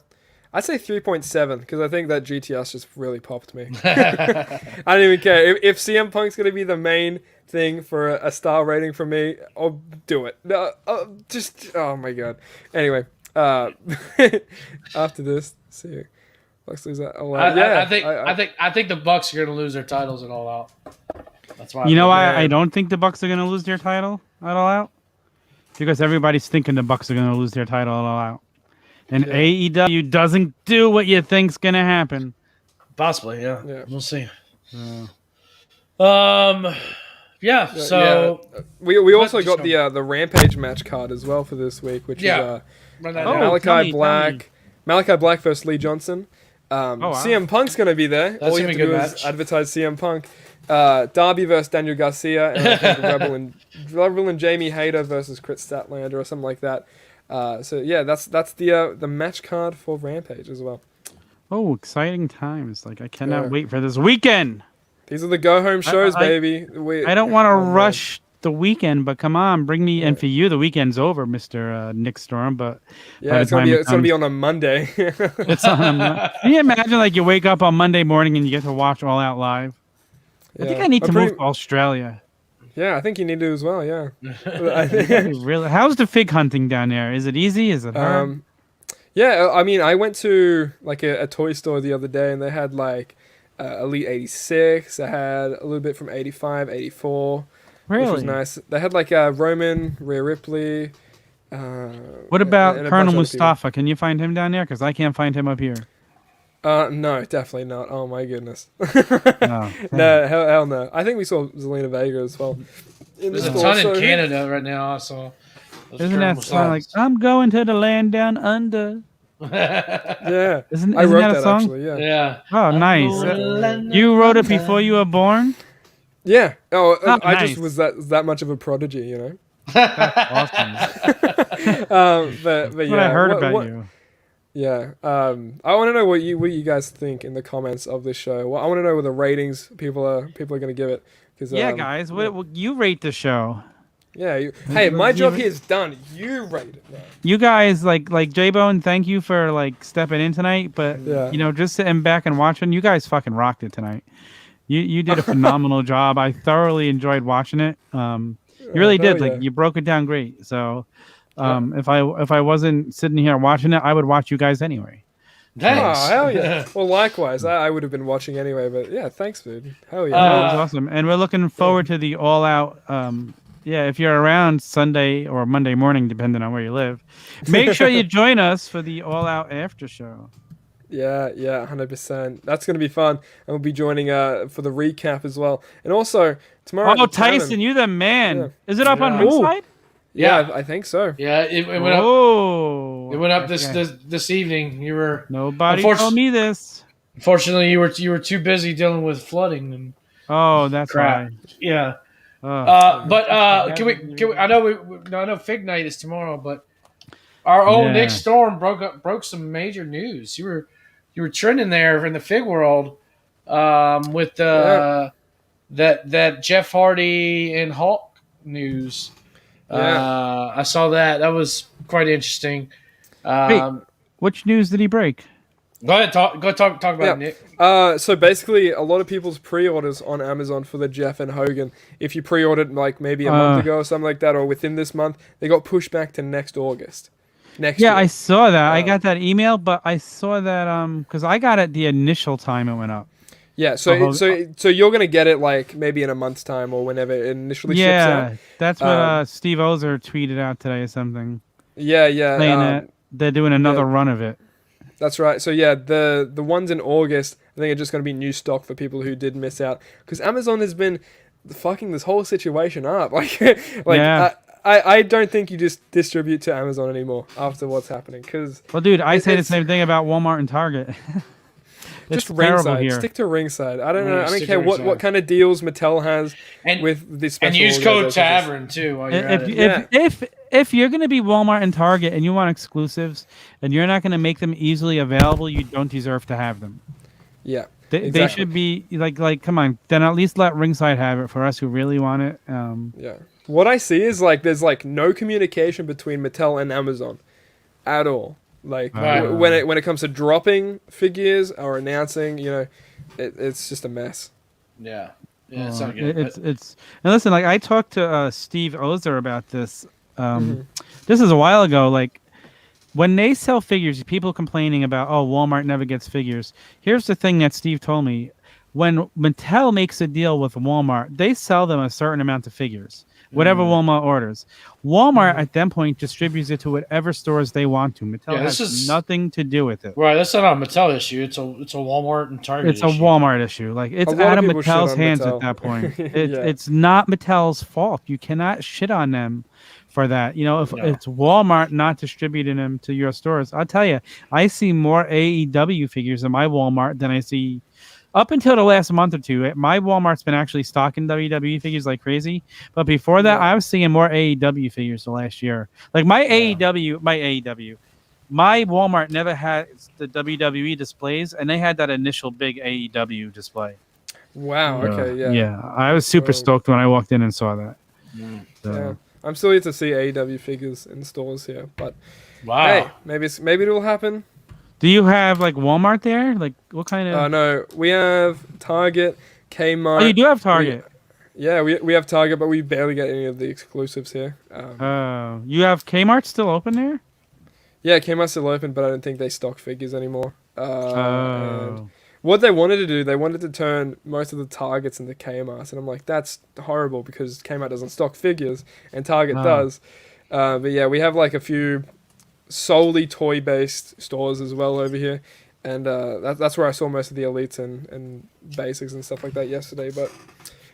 say 3.7 because I think that GTS just really popped me. I don't even care if CM Punk's gonna be the main thing for a star rating for me. I'll do it. No, oh my god. Anyway, after this, see, Bucks lose that. I think the Bucks are going to lose their titles at All Out. That's why. You know why man. I don't think the Bucks are going to lose their title at All Out? Because everybody's thinking the Bucks are going to lose their title at All Out. And AEW doesn't do what you think's going to happen. Possibly, yeah. Yeah. We'll see. Yeah. We also got the Rampage match card as well for this week, which is Run that Oh, down. tell me. Malachi Black versus Lee Johnson. wow. CM Punk's gonna be there. That's All you gonna have be to a do good is match. advertise CM Punk. Darby versus Daniel Garcia, and I think Rebel and Jamie Hayter versus Chris Statlander or something like that. So yeah, that's the match card for Rampage as well. Oh, exciting times. Like, I cannot wait for this weekend. These are the go home shows, I- baby. I don't want to rush the weekend, but come on, bring me. And for you, the weekend's over, Mister Nick Storm. But Yeah, it's gonna be on a Monday. it's on. Can you imagine, like, you wake up on Monday morning and you get to watch All Out live? I think I need to move to Australia. Yeah, I think you need to as well. Yeah. Really? How's the fig hunting down there? Is it easy? Is it hard? Yeah, I mean, I went to like a toy store the other day, and they had like Elite 86. I had a little bit from 85, 84, really? Which was nice. They had like Roman, Rhea Ripley. What about Colonel Mustafa? Can you find him down there? Because I can't find him up here. No, definitely not. Oh my goodness. No, hell no. I think we saw Zelina Vega as well. There's a ton in Canada right now. Also, isn't that song like "I'm going to the land down under"? Yeah, isn't I wrote that a song? actually. Yeah. Oh, nice. You wrote it before you were born? Yeah. Oh, I nice. just was that much of a prodigy, you know. That's awesome. But That's yeah, what I heard about you. Yeah. I want to know what you guys think in the comments of this show. Well, I want to know what the ratings people are going to give it. Yeah, guys, what you rate the show? Yeah. Hey, my job here is done. You rate it now. You guys, like J-Bone, thank you for like stepping in tonight. But you know, just sitting back and watching, you guys fucking rocked it tonight. You did a phenomenal job. I thoroughly enjoyed watching it. You really did. Like, you broke it down great. So, if I wasn't sitting here watching it, I would watch you guys anyway. Thanks. Oh, hell yeah. Well, likewise. I would have been watching anyway, but yeah, thanks, dude. Hell yeah. That was awesome. And we're looking forward to the All Out. Yeah, if you're around Sunday or Monday morning, depending on where you live, make sure you join us for the All Out after show. Yeah, 100%. That's going to be fun. And we'll be joining for the recap as well. And also, tomorrow... Oh, Tyson, you're the man. Yeah. Is it up on Ringside? Yeah, I think so. Yeah, it went up. It went up this evening. You were nobody told me this. Unfortunately, you were too busy dealing with flooding and. Oh, that's crap. right. Yeah. But can we? I know Fig Night is tomorrow, but our old Nick Storm broke some major news. You were trending there in the Fig world with that Jeff Hardy and Hulk news. I saw that. That was quite interesting. Wait, which news did he break? Go ahead, talk about it, Nick. So basically, a lot of people's pre-orders on Amazon for the Jeff and Hogan, if you pre-ordered like maybe a month ago or something like that, or within this month, they got pushed back to next August. Next year. I saw that. I got that email, but I saw that because I got it the initial time it went up. Yeah, so you're gonna get it like maybe in a month's time or whenever it initially ships out. Yeah, that's what Steve Ozer tweeted out today or something. Yeah. Saying that they're doing another run of it. That's right. So yeah, the ones in August, I think are just gonna be new stock for people who did miss out because Amazon has been fucking this whole situation up. I don't think you just distribute to Amazon anymore after what's happening. Well, dude, I say the same thing about Walmart and Target. Just ringside. Here. Stick to ringside. I don't know. I don't care what kind of deals Mattel has with this special. And use code Tavern too while you're at it. If you're going to be Walmart and Target and you want exclusives and you're not going to make them easily available, you don't deserve to have them. Yeah. They should be like come on, then at least let Ringside have it for us who really want it. Yeah. What I see is like there's like no communication between Mattel and Amazon at all. Like when it comes to dropping figures or announcing, you know, it's just a mess. Yeah, it's not good. It's and listen, like I talked to Steve Ozer about this. This is a while ago. Like when they sell figures, people complaining about Walmart never gets figures. Here's the thing that Steve told me: when Mattel makes a deal with Walmart, they sell them a certain amount of figures. Whatever Walmart orders. Walmart at that point distributes it to whatever stores they want to. Mattel has nothing to do with it. Right, that's not a Mattel issue. It's a Walmart and Target issue. It's a Walmart issue. Like it's out of Mattel's hands at that point. It's not Mattel's fault. You cannot shit on them for that. You know, if it's Walmart not distributing them to your stores, I'll tell you, I see more AEW figures in my Walmart than I see. Up until the last month or two, my Walmart's been actually stocking WWE figures like crazy. But before that, I was seeing more AEW figures the last year. Like my Walmart never had the WWE displays, and they had that initial big AEW display. Wow. Okay. Yeah. Yeah. I was super stoked when I walked in and saw that. So. Yeah, I'm still yet to see AEW figures in stores here, but Wow. hey, maybe it'll happen. Do you have like Walmart there? Like what kind of? No, we have Target, Kmart. Oh, you do have Target. We have Target, but we barely get any of the exclusives here. You have Kmart still open there? Yeah, Kmart's still open, but I don't think they stock figures anymore. And Oh. what they wanted to do, they wanted to turn most of the Targets into Kmart's, and I'm like, that's horrible because Kmart doesn't stock figures and Target Oh. does. But yeah, we have like a few solely toy-based stores as well over here, and that's where I saw most of the elites and basics and stuff like that yesterday. But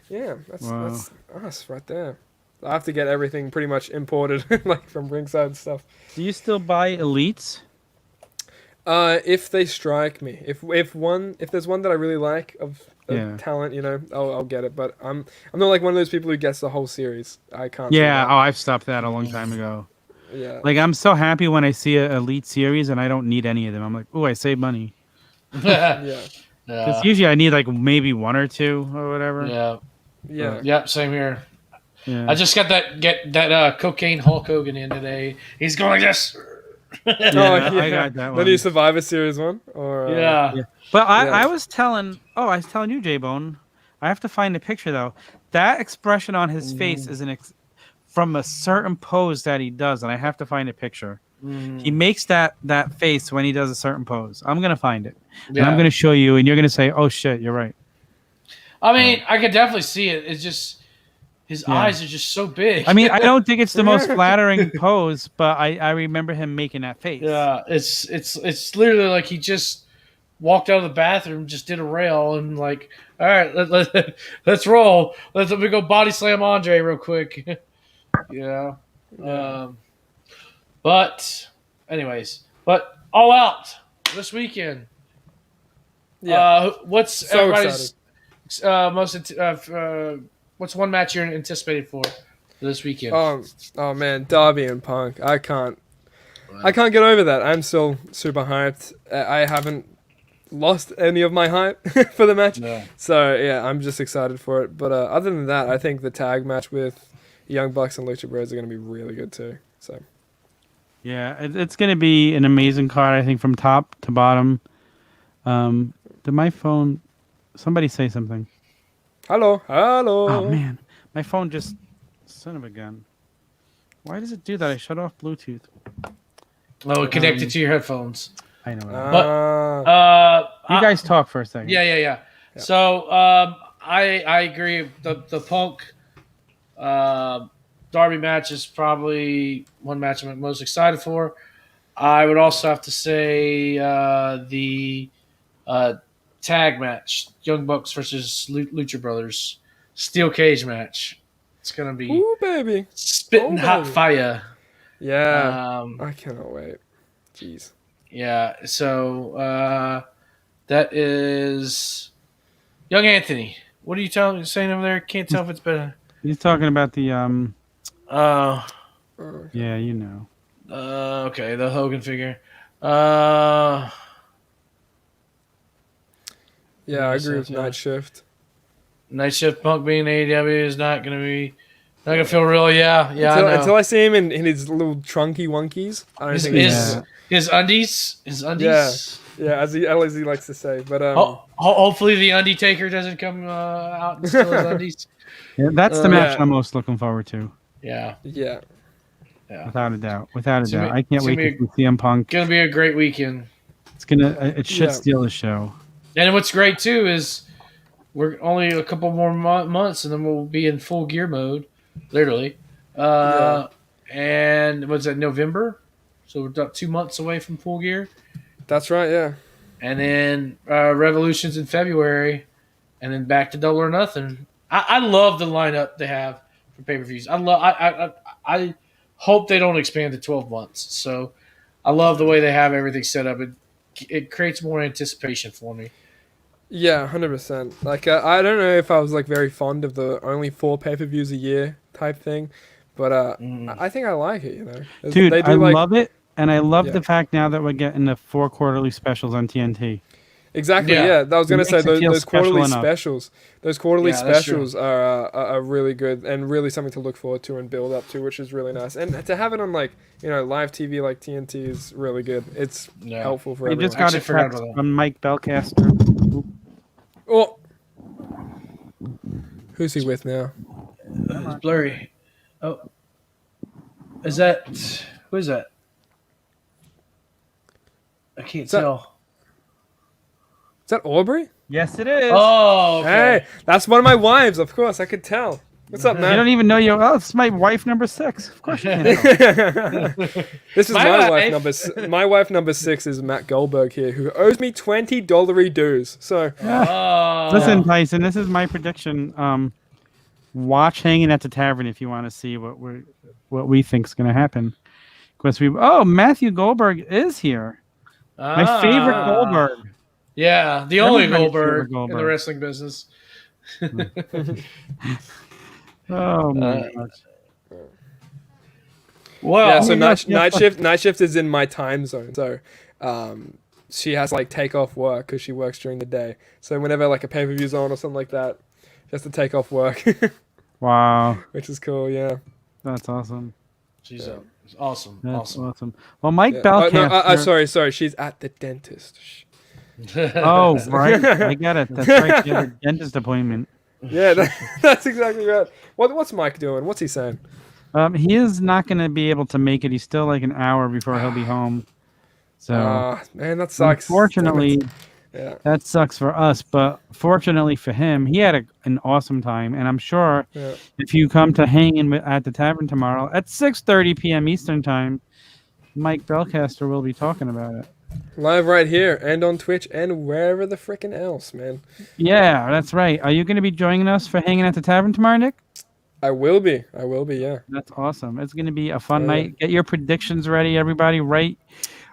yeah, that's us right there. I have to get everything pretty much imported, like from ringside and stuff. Do you still buy elites? If they strike me, if there's one that I really like of talent, I'll get it. But I'm not like one of those people who gets the whole series. I can't. Yeah. Oh, I've stopped that a long time ago. Yeah. Like I'm so happy when I see an elite series and I don't need any of them. I'm like, oh, I save money. Yeah. Because usually I need like maybe one or two or whatever. Yeah. Yeah. Yep. Same here. Yeah. I just got that cocaine Hulk Hogan in today. He's going like this. I got that The one. new Survivor Series one, or Yeah. But I was telling you, J-Bone, I have to find a picture though. That expression on his face is from a certain pose that he does, and I have to find a picture. He makes that face when he does a certain pose. I'm gonna find it, and I'm gonna show you, and you're gonna say, "Oh shit, you're right." I mean, I could definitely see it. It's just his eyes are just so big. I mean, I don't think it's the most flattering pose, but I remember him making that face. Yeah, it's literally like he just walked out of the bathroom, just did a rail, and like, all right, let's roll. Let me go body slam Andre real quick. Yeah. But anyways, All Out this weekend. Yeah. What's So everybody's what's one match you're anticipated for this weekend? Oh man, Darby and Punk. I can't get over that. I'm still super hyped. I haven't lost any of my hype for the match. Yeah. So yeah, I'm just excited for it. But other than that, I think the tag match with Young Bucks and Lucha Bros are going to be really good too. So Yeah, it's going to be an amazing card, I think, from top to bottom. Did my phone... Somebody say something. Hello. Oh, man. My phone just... Son of a gun. Why does it do that? I shut off Bluetooth. Oh, connected to your headphones. I know. But you guys talk for a second. Yeah. So I agree. The Punk Darby match is probably one match I'm most excited for. I would also have to say the tag match, Young Bucks versus Lucha Brothers, steel cage match. It's gonna be Ooh, baby. spitting hot fire. Yeah. I cannot wait. Jeez. Yeah. So that is Young Anthony. What are you saying over there? Can't tell if it's better. He's talking about the... Oh. Yeah, you know. Okay, the Hogan figure. Yeah, I agree with Night Shift. Night Shift Punk being AEW is not gonna feel real. Yeah. Until I see him in his little trunky wonkies. I don't think his undies. Yeah, as he likes to say. But hopefully the Undertaker doesn't come out and steal his undies. Yeah, that's the match I'm most looking forward to. Yeah. Without a doubt. I can't wait to see CM Punk. Gonna be a great weekend. It should steal the show. And what's great too is we're only a couple more months, and then we'll be in full gear mode, literally. And what's that, November? So we're about 2 months away from full gear. That's right, yeah. And then Revolution's in February, and then back to Double or Nothing. I love the lineup they have for pay-per-views. I hope they don't expand to 12 months. So I love the way they have everything set up. It creates more anticipation for me. Yeah, 100%. Like, I don't know if I was like very fond of the only 4 pay-per-views a year type thing, but I think I like it. Dude, I love it, and I love the fact now that we're getting the 4 quarterly specials on TNT. Exactly. Yeah. Yeah, I was gonna say makes it feel those quarterly special enough. specials. Those quarterly Yeah, that's true. specials are really good and really something to look forward to and build up to, which is really nice. And to have it on like live TV like TNT is really good. It's Yeah. helpful for I everyone. just got a Actually forgot text about that. from Mike Belcaster. Oh, who's he with now? It's blurry. Oh, is that who is that? I can't that- tell. Is that Aubrey? Yes, it is. Oh, okay. Hey, that's one of my wives. Of course, I could tell. What's up, You man? don't even know your. Oh, it's my wife number 6. Of course you can. This is My my wife. wife number. My wife number 6 is Matt Goldberg here, who owes me $20 dues. So Oh. Listen, Tyson, this is my prediction. Watch Hanging at the Tavern if you want to see what we think's going to happen. Because Matthew Goldberg is here. My favorite Goldberg. Yeah, the only Everybody's Goldberg favorite in the Goldberg. wrestling business. Oh my gosh. Well, yeah, so yes, night shift is in my time zone. So she has to like take off work because she works during the day. So whenever like a pay per view's on or something like that, she has to take off work, Wow, which is cool. Yeah. that's awesome. she's awesome. That's awesome. awesome. Well, Mike Yeah. Belcaster. Sorry. She's at the dentist. Oh, right. I get it. That's right. You have a dentist appointment. Yeah, that's exactly right. What's Mike doing? What's he saying? He is not going to be able to make it. He's still like an hour before he'll be home. So, Man, that sucks. unfortunately, Yeah. that sucks for us. But fortunately for him, he had an awesome time. And I'm sure Yeah. if you come to hang in at the tavern tomorrow at 6:30 p.m. Eastern time, Mike Belcaster will be talking about it. Live right here and on Twitch and wherever the frickin' else, man. Yeah, that's right. Are you going to be joining us for hanging at the tavern tomorrow, Nick? I will be, yeah. That's awesome. It's going to be a fun Yeah. night. Get your predictions ready, everybody. Write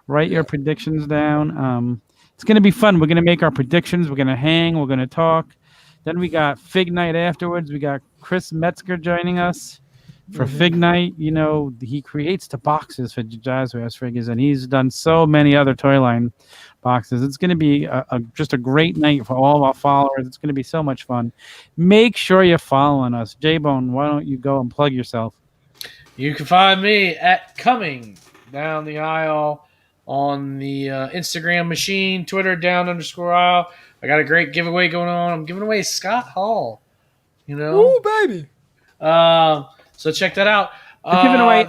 your predictions down. It's going to be fun. We're going to make our predictions. We're going to hang. We're going to talk. Then we got Fig Night afterwards. We got Chris Metzger joining us for Fig Night. You know, he creates the boxes for Jazzwares figures, and he's done so many other toy line boxes. It's going to be just a great night for all of our followers. It's going to be so much fun. Make sure you're following us. J-Bone, why don't you go and plug yourself? You can find me at Coming Down the Aisle on the Instagram machine, Twitter down_aisle. I got a great giveaway going on. I'm giving away Scott Hall. You know, Ooh, baby. so check that out. We're giving away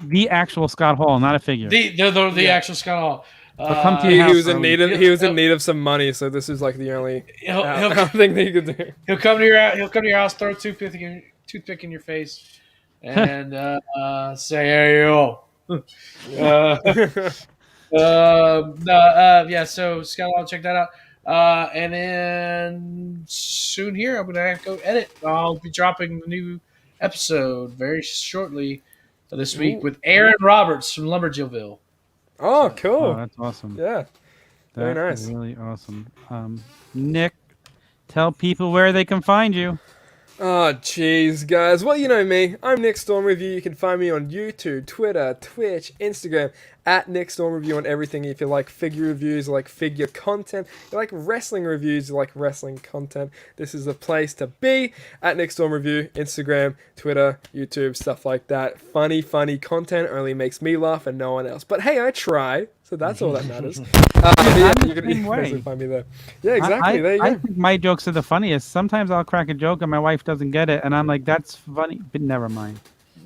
the actual Scott Hall, not a figure. The actual Scott Hall. But come to He your house was in early. need of he was in need of some money, so this is like the only thing that you could do. He'll come to your house, throw a toothpick in your face, and say, "Hey yo." So Scott, I'll check that out. And then soon here, I'm gonna have to go edit. I'll be dropping the new episode very shortly this week with Aaron Roberts from Lumberjillville. Oh, cool. Oh, that's awesome. Yeah. Very That's nice. really awesome. Nick, tell people where they can find you. Oh, jeez, guys. Well, you know me. I'm Nick Storm Review. You can find me on YouTube, Twitter, Twitch, Instagram, at Nick Storm Review on everything. If you like figure reviews, you like figure content, you like wrestling reviews, you like wrestling content, this is the place to be. At Nick Storm Review, Instagram, Twitter, YouTube, stuff like that. Funny content only makes me laugh and no one else. But hey, I try. So that's all that matters. You can easily find me there. Yeah, exactly. There you I go. think my jokes are the funniest. Sometimes I'll crack a joke and my wife doesn't get it, and I'm like, "That's funny," but never mind.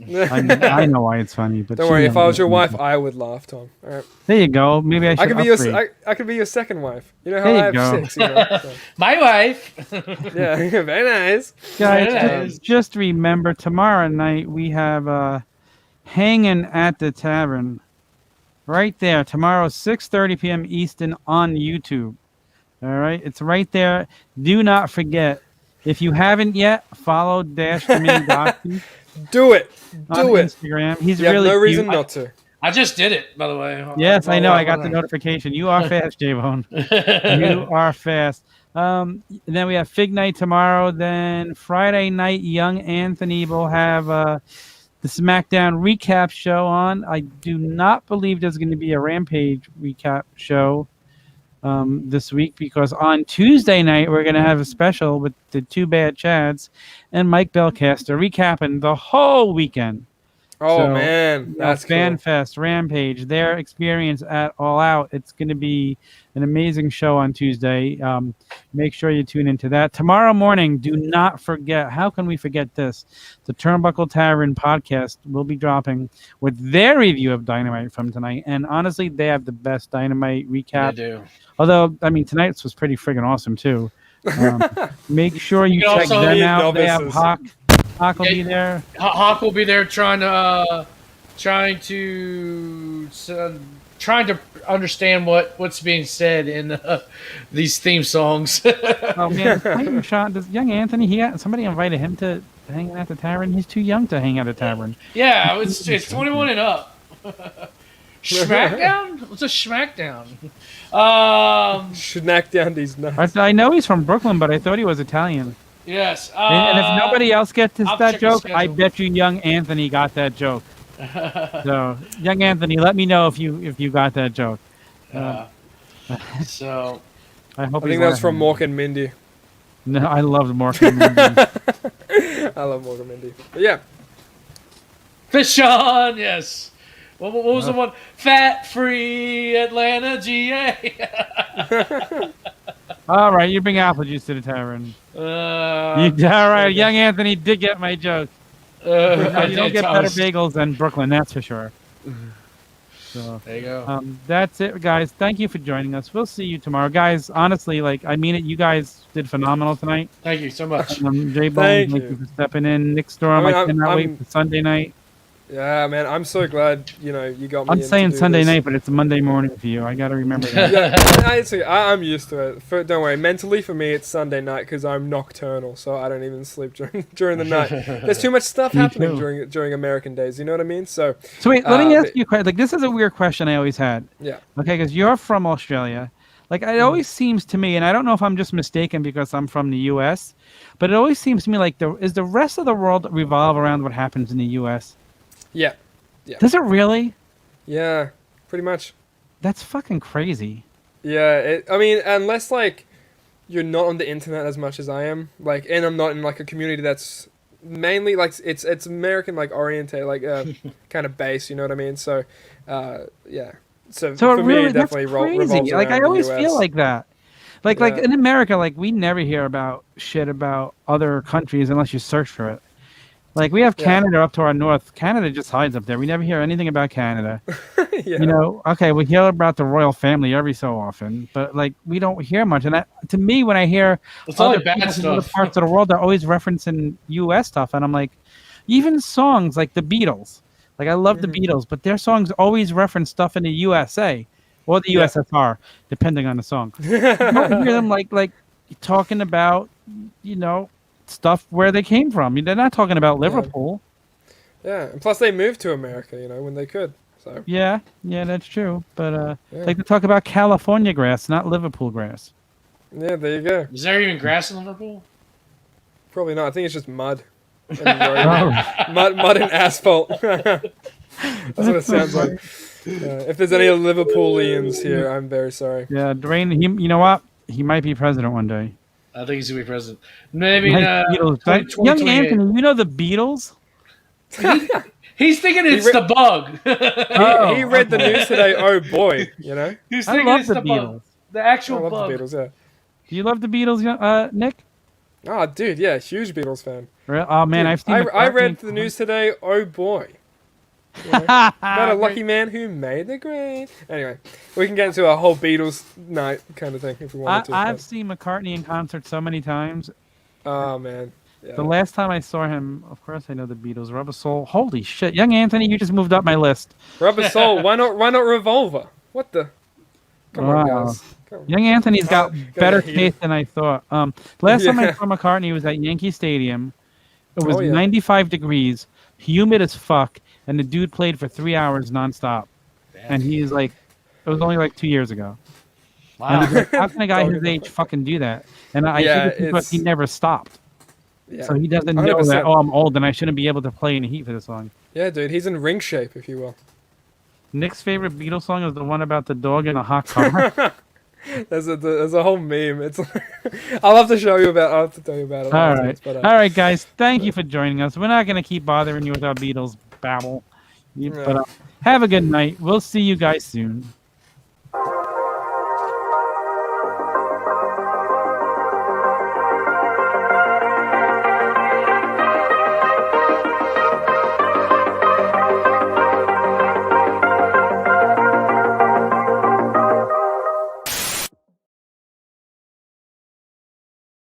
I know why it's funny, but Don't she worry. If never I was your gets wife, I would laugh, Tom. All right. There you go. Maybe I should. I could be upgrade. I could be your second wife. You know how There you I have go. 6. You know, so. My wife. Yeah, very nice. Guys, Yeah. just remember tomorrow night we have Hanging at the Tavern. Right there, tomorrow, 6:30 p.m. Eastern on YouTube. All right, it's right there. Do not forget, if you haven't yet, follow Dash Dominion Doxy Do it. on Do it. Instagram. He's You have really no reason cute. not to. I just did it, by the way. Yes, I know. I got the notification. You are fast, J-Bone. You are fast. Then we have Fig Night tomorrow. Then Friday night, Young Anthony will have the SmackDown recap show on. I do not believe there's going to be a Rampage recap show. this week because on Tuesday night we're going to have a special with the Two Bad Chads and Mike Belcaster recapping the whole weekend. Oh, So, man. That's cool. FanFest, Rampage, their experience at All Out. It's going to be an amazing show on Tuesday. Make sure you tune into that. Tomorrow morning, do not forget, how can we forget this? The Turnbuckle Tavern podcast will be dropping with their review of Dynamite from tonight. And honestly, they have the best Dynamite recap. They do. Although, I mean, tonight's was pretty friggin' awesome, too. Make sure you check also them need out. They have novices. Hawk. Hawk will be there. Hawk will be there trying to understand what's being said in these theme songs. Oh man, Sean, does young Anthony? Somebody invited him to hang at the tavern. He's too young to hang at a tavern. Yeah, it's 21 and up. Smackdown? What's a Smackdown? Schnack down these nuts. I know he's from Brooklyn, but I thought he was Italian. Yes. And if nobody else gets I'll that check the joke, I schedule. bet you young Anthony got that joke. So, young Anthony, let me know if you got that joke. So I hope. I think that's from Mork and Mindy. No, I loved Morgan. I love Mork and Mindy. But yeah. Fish on, yes. What was the one? Fat free Atlanta, GA. All right, you bring apple juice to the tavern. All right, young Anthony did get my joke. You don't get better bagels than Brooklyn, that's for sure. So there you go. That's it, guys. Thank you for joining us. We'll see you tomorrow, guys. Honestly, I mean it. You guys did phenomenal tonight. Thank you so much. J Bone, thank you for stepping in. Nick Storm, I cannot wait for Sunday night. Yeah, man, I'm so glad you got me. I'm saying Sunday this. night, but it's a Monday morning for you. I got to remember that. Yeah, I'm used to it. Don't worry. Mentally, for me, it's Sunday night because I'm nocturnal, so I don't even sleep during the night. There's too much stuff happening during American days. You know what I mean? So wait, let me ask you a question. This is a weird question I always had. Yeah. Okay, because you're from Australia. It always seems to me, and I don't know if I'm just mistaken because I'm from the U.S., but it always seems to me like is the rest of the world revolve around what happens in the U.S.? Yeah. Does it really? Yeah, pretty much. That's fucking crazy. Yeah, I mean, unless you're not on the internet as much as I am, and I'm not in a community that's mainly it's American oriented, kind of base. You know what I mean? So, yeah. So for me, it definitely revolves around I always the US. feel like that. Like in America, we never hear about shit about other countries unless you search for it. We have Canada up to our north. Canada just hides up there. We never hear anything about Canada. Yeah. Okay, we hear about the royal family every so often, but we don't hear much. And to me, when I hear other people from other parts of the world, they're always referencing U.S. stuff, and I'm like, even songs like the Beatles. I love the Beatles, but their songs always reference stuff in the USA or the USSR, depending on the song. You don't hear them talking about, stuff where they came from. They're not talking about Liverpool. Yeah, and plus they moved to America, when they could. So yeah, that's true. But they talk about California grass, not Liverpool grass. Yeah, there you go. Is there even grass in Liverpool? Probably not. I think it's just mud. Mud and asphalt. That's what it sounds like. If there's any Liverpoolians here, I'm very sorry. Yeah, Dwayne, you know what? He might be president one day. I think he's going to be president. Maybe Beatles. Young Anthony, you know the Beatles? He's thinking it's the bug. He read the news today. Oh boy, He's I thinking love it's the the Beatles. bug. The actual I love bug. the Beatles. Yeah. Do you love the Beatles, Nick? Oh, dude, yeah, huge Beatles fan. Oh man, Dude, I've seen. I read the news today. Oh boy. About a lucky man who made the grade. Anyway, we can get into a whole Beatles night kind of thing if we wanted to. I've seen McCartney in concert so many times. Oh man. Yeah. The last time I saw him, of course I know the Beatles. Rubber Soul. Holy shit, young Anthony, you just moved up my list. Rubber Soul. Why not Revolver? What the? Come on, guys. Come on. Young Anthony's got better taste than I thought. Last time I Yeah. saw McCartney was at Yankee Stadium. It was Oh, yeah. 95 degrees, humid as fuck, and the dude played for 3 hours nonstop. And he's it was only 2 years ago. Wow. And he's how can a guy his age fucking do that? And I think it's because he never stopped. Yeah. So he doesn't know 100%. that, I'm old and I shouldn't be able to play in the heat for this song. Yeah, dude, he's in ring shape, if you will. Nick's favorite Beatles song is the one about the dog in a hot car. There's a whole meme. It's I'll have to show you about. I'll have to tell you about it. All afterwards, right. but, All right, guys. Thank you for joining us. We're not going to keep bothering you with our Beatles babble. But yeah. have a good night. We'll see you guys soon.